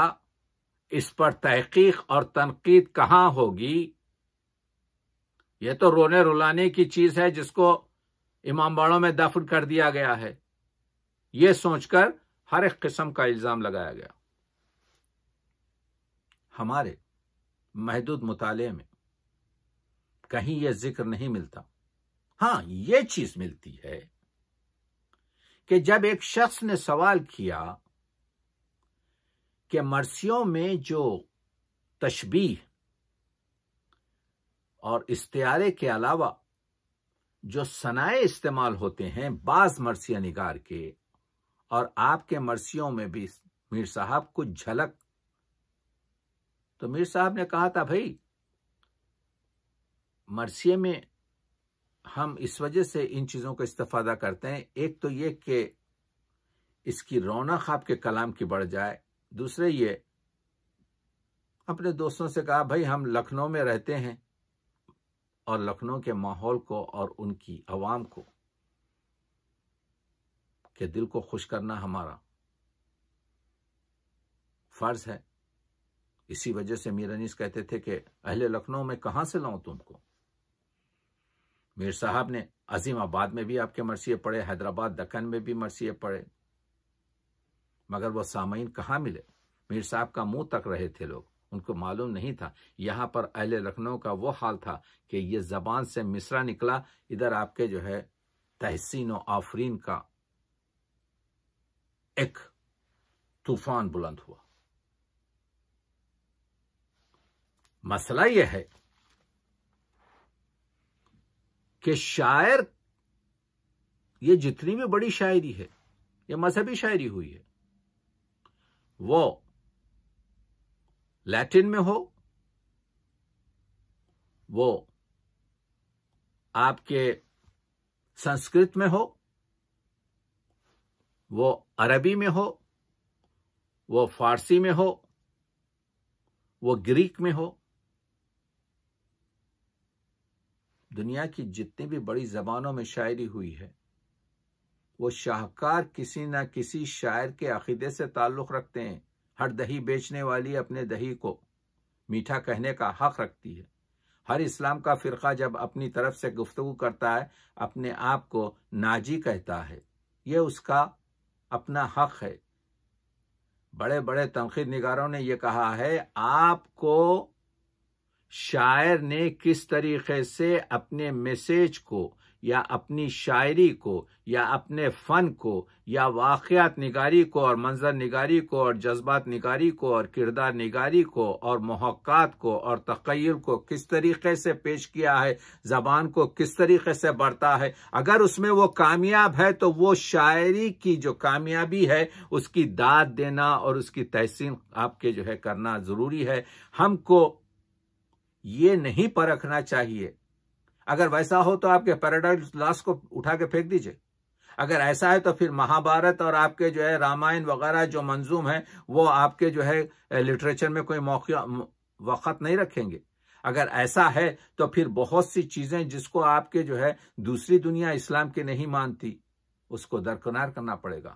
اس پر تحقیق اور تنقید کہاں ہوگی. یہ تو رونے رلانے کی چیز ہے جس کو امام باڑوں میں دفن کر دیا گیا ہے. یہ سوچ کر ہر ایک قسم کا الزام لگایا گیا. ہمارے محدود مطالعے میں کہیں یہ ذکر نہیں ملتا. ہاں یہ چیز ملتی ہے کہ جب ایک شخص نے سوال کیا کہ مرثیوں میں جو تشبیہ اور استعارے کے علاوہ جو صنائع استعمال ہوتے ہیں بعض مرثیہ نگار کے، اور آپ کے مرثیوں میں بھی میر صاحب کچھ جھلک، تو میر صاحب نے کہا تھا بھائی مرثیے میں ہم اس وجہ سے ان چیزوں کا استفادہ کرتے ہیں، ایک تو یہ کہ اس کی رونق آپ کے کلام کی بڑھ جائے، دوسرے یہ اپنے دوستوں سے کہا بھائی ہم لکھنؤ میں رہتے ہیں اور لکھنؤ کے ماحول کو اور ان کی عوام کو کہ دل کو خوش کرنا ہمارا فرض ہے. اسی وجہ سے میر انیس کہتے تھے کہ اہل لکھنؤ میں کہاں سے لاؤں تم کو. میر صاحب نے عظیم آباد میں بھی آپ کے مرثیے پڑھے، حیدرآباد دکن میں بھی مرثیے پڑھے، مگر وہ سامعین کہاں ملے؟ میر صاحب کا منہ تک رہے تھے لوگ، ان کو معلوم نہیں تھا. یہاں پر اہل لکھنؤ کا وہ حال تھا کہ یہ زبان سے مصرع نکلا، ادھر آپ کے جو ہے تحسین و آفرین کا ایک طوفان بلند ہوا. مسئلہ یہ ہے کہ شاعر یہ جتنی بھی بڑی شاعری ہے، یہ مذہبی شاعری ہوئی ہے، وہ لیٹن میں ہو، وہ آپ کے سنسکرت میں ہو، وہ عربی میں ہو، وہ فارسی میں ہو، وہ گریک میں ہو، دنیا کی جتنی بھی بڑی زبانوں میں شاعری ہوئی ہے، وہ شاہکار کسی نہ کسی شاعر کے عقیدے سے تعلق رکھتے ہیں۔ ہر دہی بیچنے والی اپنے دہی کو میٹھا کہنے کا حق رکھتی ہے۔ ہر اسلام کا فرقہ جب اپنی طرف سے گفتگو کرتا ہے، اپنے آپ کو ناجی کہتا ہے، یہ اس کا اپنا حق ہے۔ بڑے بڑے تنقید نگاروں نے یہ کہا ہے، آپ کو شاعر نے کس طریقے سے اپنے میسیج کو یا اپنی شاعری کو یا اپنے فن کو یا واقعات نگاری کو اور منظر نگاری کو اور جذبات نگاری کو اور کردار نگاری کو اور محاکات کو اور تخیل کو کس طریقے سے پیش کیا ہے، زبان کو کس طریقے سے بڑھتا ہے، اگر اس میں وہ کامیاب ہے تو وہ شاعری کی جو کامیابی ہے اس کی داد دینا اور اس کی تحسین آپ کے جو ہے کرنا ضروری ہے۔ ہم کو یہ نہیں پرکھنا چاہیے۔ اگر ویسا ہو تو آپ کے پیراڈائز لاسٹ کو اٹھا کے پھینک دیجئے۔ اگر ایسا ہے تو پھر مہابھارت اور آپ کے جو ہے رامائن وغیرہ جو منظوم ہیں وہ آپ کے جو ہے لٹریچر میں کوئی وقت نہیں رکھیں گے۔ اگر ایسا ہے تو پھر بہت سی چیزیں جس کو آپ کے جو ہے دوسری دنیا اسلام کی نہیں مانتی، اس کو درکنار کرنا پڑے گا۔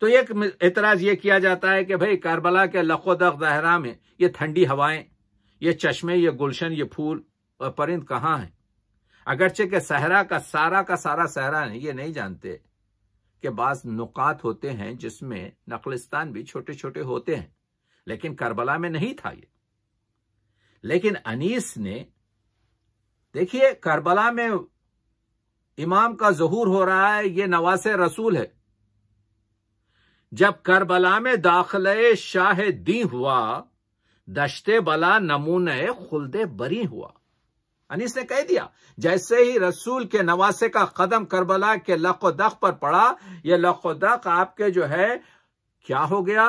تو ایک اعتراض یہ کیا جاتا ہے کہ بھئی کربلا کے لخ و دخ صحرا میں یہ ٹھنڈی ہوائیں، یہ چشمے، یہ گلشن، یہ پھول اور پرند کہاں ہیں؟ اگرچہ کہ صحرا کا سارا صحرا یہ نہیں جانتے کہ بعض نقاط ہوتے ہیں جس میں نخلستان بھی چھوٹے چھوٹے ہوتے ہیں، لیکن کربلا میں نہیں تھا یہ۔ لیکن انیس نے دیکھیے کربلا میں امام کا ظہور ہو رہا ہے، یہ نواس رسول ہے۔ جب کربلا میں داخلے شاہ دی ہوا، دشتے بلا نمونہ خلد بری ہوا۔ انیس نے کہہ دیا جیسے ہی رسول کے نواسے کا قدم کربلا کے لق و دق پر پڑا، یہ لق و دق آپ کے جو ہے کیا ہو گیا؟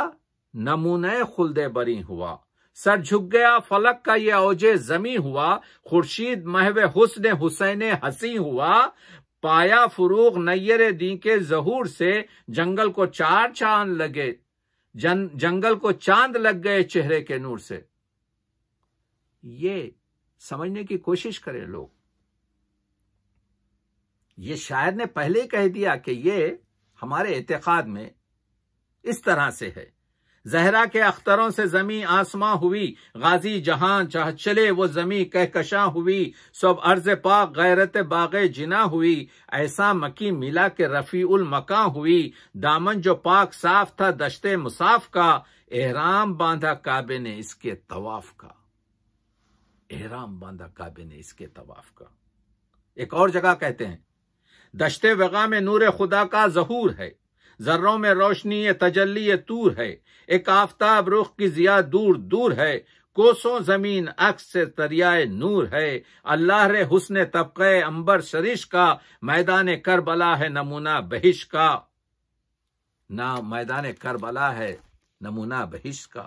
نمونہ خلد بری ہوا۔ سر جھک گیا فلک کا یہ اوج زمیں ہوا، خورشید محو حسن حسین حسین ہوا، پایا فروغ نیر دین کے ظہور سے، جنگل کو چار چاند لگے، جنگل کو چاند لگ گئے چہرے کے نور سے۔ یہ سمجھنے کی کوشش کریں لوگ، یہ شاعر نے پہلے ہی کہہ دیا کہ یہ ہمارے اعتقاد میں اس طرح سے ہے۔ زہرا کے اختروں سے زمیں آسماں ہوئی، غازی جہاں چاہ چلے وہ زمیں کہکشاں ہوئی، سب عرض پاک غیرت باغ جنا ہوئی، ایسا مکی ملا کہ رفیع المکاں ہوئی، دامن جو پاک صاف تھا دشت مصاف کا، احرام باندھا کعبے نے اس کے طواف کا، احرام باندھا کعبے نے اس کے طواف کا۔ ایک اور جگہ کہتے ہیں دشت وغا میں نور خدا کا ظہور ہے، ذروں میں روشنی تجلی طور ہے، ایک آفتاب رخ کی ضیا دور دور ہے، کوسوں زمین عکس سے دریائے نور ہے، اللہ رے حسن طبقے عنبر شریش کا، میدان کربلا ہے نمونہ بہش کا، نہ میدان کربلا ہے نمونہ بہش کا۔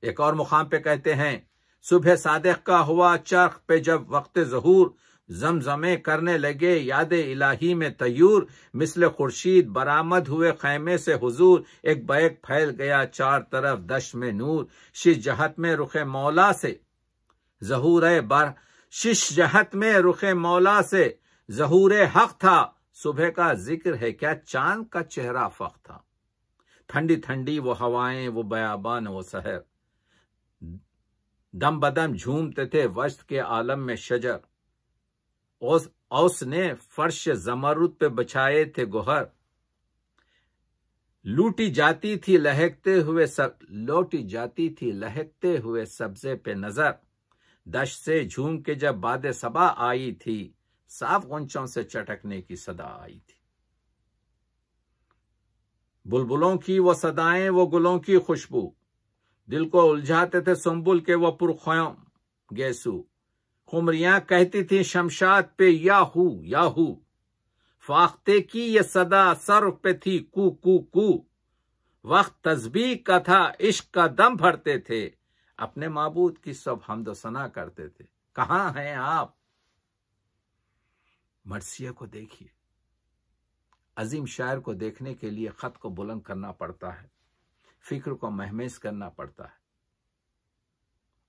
ایک اور مقام پہ کہتے ہیں صبح صادق کا ہوا چرخ پہ جب وقت ظہور، زمزمے کرنے لگے یاد الہی میں طیور، مثل خورشید برآمد ہوئے خیمے سے حضور، ایک بیک پھیل گیا چار طرف دشت میں نور، شش جہت میں رخ مولا سے ظہور شش جہت میں رخ مولا سے ظہور حق تھا، صبح کا ذکر ہے کیا چاند کا چہرہ فخ تھا، ٹھنڈی ٹھنڈی وہ ہوائیں وہ بیابان وہ سحر، دم بدم جھومتے تھے وسط کے عالم میں شجر، اوس نے فرش زمرد پہ بچھائے تھے گوہر، لوٹی جاتی تھی لہکتے ہوئے سبزے پہ نظر، دشت سے جھوم کے جب باد صبا آئی تھی، صاف غنچوں سے چٹکنے کی صدا آئی تھی، بلبلوں کی وہ صدائیں وہ گلوں کی خوشبو، دل کو الجھاتے تھے سنبل کے وہ پرخیام گیسو، خمریاں کہتی تھیں شمشاد پہ یاہو یاہو، فاختے کی یہ صدا سر پہ تھی کو کو کو، وقت تسبیح کا تھا عشق کا دم بھرتے تھے، اپنے معبود کی سب حمد و ثنا کرتے تھے۔ کہاں ہیں آپ؟ مرثیہ کو دیکھیے، عظیم شاعر کو دیکھنے کے لیے خط کو بلند کرنا پڑتا ہے، فکر کو مہمیز کرنا پڑتا ہے،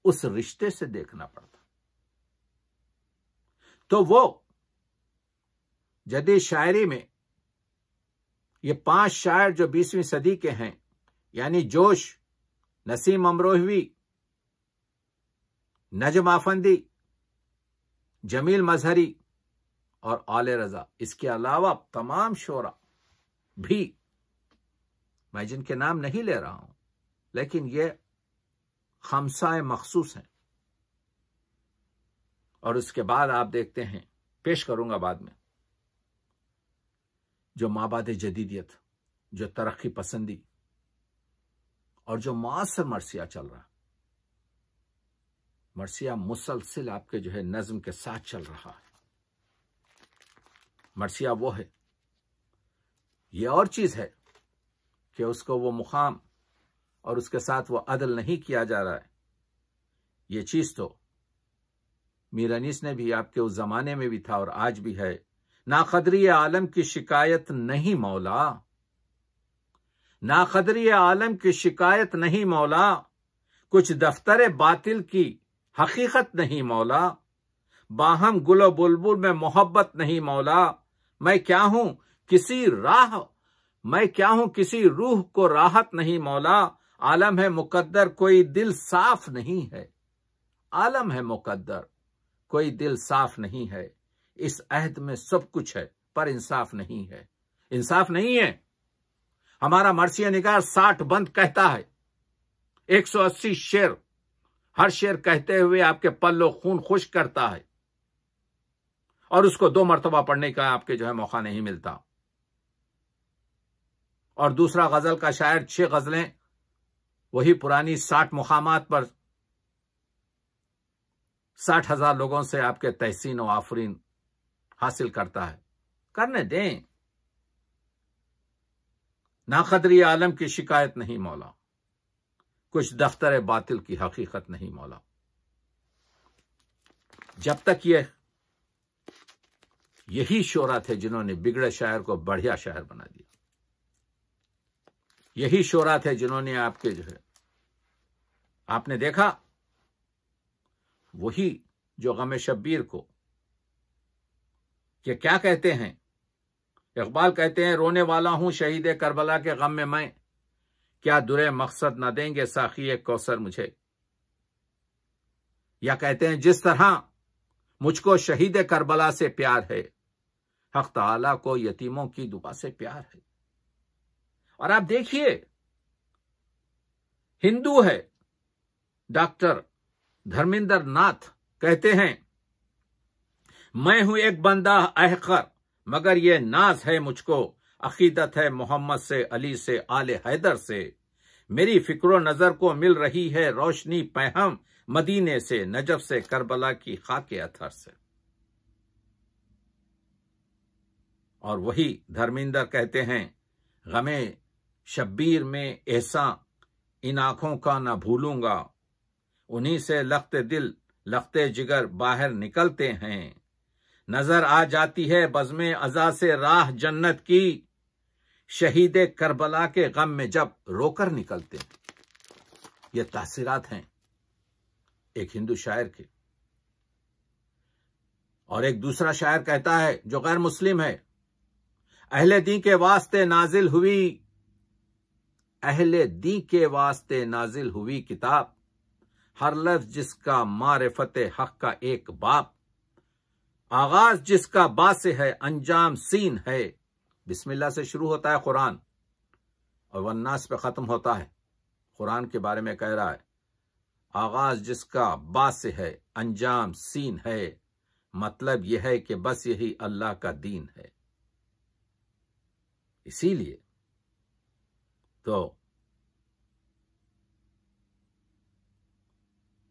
اس رشتے سے دیکھنا پڑتا ہے۔ تو وہ جدید شاعری میں یہ 5 شاعر جو 20ویں صدی کے ہیں، یعنی جوش، نسیم امروہوی، نجم آفندی، جمیل مظہری اور آل رضا، اس کے علاوہ تمام شعراء بھی، میں جن کے نام نہیں لے رہا ہوں، لیکن یہ خمسہ مخصوص ہیں۔ اور اس کے بعد آپ دیکھتے ہیں، پیش کروں گا بعد میں، جو مابعد جدیدیت، جو ترقی پسندی اور جو معاصر مرثیہ چل رہا، مرثیہ مسلسل آپ کے جو ہے نظم کے ساتھ چل رہا ہے۔ مرثیہ وہ ہے، یہ اور چیز ہے کہ اس کو وہ مقام اور اس کے ساتھ وہ عدل نہیں کیا جا رہا ہے۔ یہ چیز تو میر انیس نے بھی آپ کے اس زمانے میں بھی تھا اور آج بھی ہے۔ ناقدری عالم کی شکایت نہیں مولا، ناقدری عالم کی شکایت نہیں مولا، کچھ دفتر باطل کی حقیقت نہیں مولا، باہم گل و بلبل میں محبت نہیں مولا، میں کیا ہوں کسی روح کو راحت نہیں مولا، عالم ہے مقدر کوئی دل صاف نہیں ہے، عالم ہے مقدر کوئی دل صاف نہیں ہے، اس عہد میں سب کچھ ہے پر انصاف نہیں ہے، انصاف نہیں ہے۔ ہمارا مرثیہ نگار 60 بند کہتا ہے، 180 شعر، ہر شعر کہتے ہوئے آپ کے پلو خون خشک کرتا ہے، اور اس کو 2 مرتبہ پڑھنے کا آپ کے جو ہے موقع نہیں ملتا۔ اور دوسرا غزل کا شاعر 6 غزلیں وہی پرانی 60 مقامات پر 60,000 لوگوں سے آپ کے تحسین و آفرین حاصل کرتا ہے۔ کرنے دیں، ناقدری عالم کی شکایت نہیں مولا، کچھ دفتر باطل کی حقیقت نہیں مولا۔ جب تک یہی شعراء تھے جنہوں نے بگڑے شاعر کو بڑھیا شاعر بنا دیا، یہی شعراء تھے جنہوں نے آپ کے جو ہے، آپ نے دیکھا وہی جو غم شبیر کو کہ کیا کہتے ہیں، اقبال کہتے ہیں رونے والا ہوں شہید کربلا کے غم میں کیا درے مقصد نہ دیں گے ساقی کوثر مجھے، یا کہتے ہیں جس طرح مجھ کو شہید کربلا سے پیار ہے، حق تعالیٰ کو یتیموں کی دعا سے پیار ہے۔ اور آپ دیکھیے، ہندو ہے ڈاکٹر دھرمیندر ناتھ کہتے ہیں میں ہوں ایک بندہ احقر مگر یہ ناز ہے مجھ کو، عقیدت ہے محمد سے، علی سے، آل حیدر سے، میری فکر و نظر کو مل رہی ہے روشنی پہم مدینے سے، نجف سے، کربلا کی خاک اطہر سے۔ اور وہی دھرمیندر کہتے ہیں غم شبیر میں احساں ان آنکھوں کا نہ بھولوں گا، انہی سے لخت دل لخت جگر باہر نکلتے ہیں، نظر آ جاتی ہے بزم عزا سے راہ جنت کی، شہید کربلا کے غم میں جب رو کر نکلتے ہیں۔ یہ تاثرات ہیں ایک ہندو شاعر کے۔ اور ایک دوسرا شاعر کہتا ہے جو غیر مسلم ہے، اہل دین کے واسطے نازل ہوئی، اہل دین کے واسطے نازل ہوئی کتاب، ہر لفظ جس کا معرفت حق کا ایک باب، آغاز جس کا با سے ہے انجام سین ہے، بسم اللہ سے شروع ہوتا ہے قرآن اور والناس پہ ختم ہوتا ہے۔ قرآن کے بارے میں کہہ رہا ہے آغاز جس کا با سے ہے انجام سین ہے، مطلب یہ ہے کہ بس یہی اللہ کا دین ہے۔ اسی لیے تو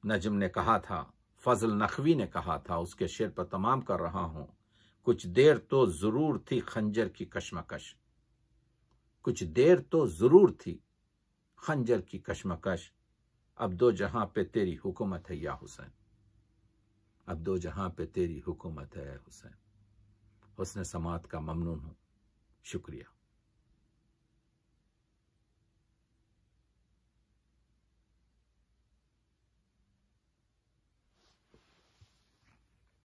نجم نے کہا تھا فضل نقوی نے کہا تھا، اس کے شعر پر تمام کر رہا ہوں۔ کچھ دیر تو ضرور تھی خنجر کی کشمکش، کچھ دیر تو ضرور تھی خنجر کی کشمکش، اب دو جہاں پہ تیری حکومت ہے یا حسین، اب دو جہاں پہ تیری حکومت ہے حسین۔ حسن سماعت کا ممنون ہوں، شکریہ۔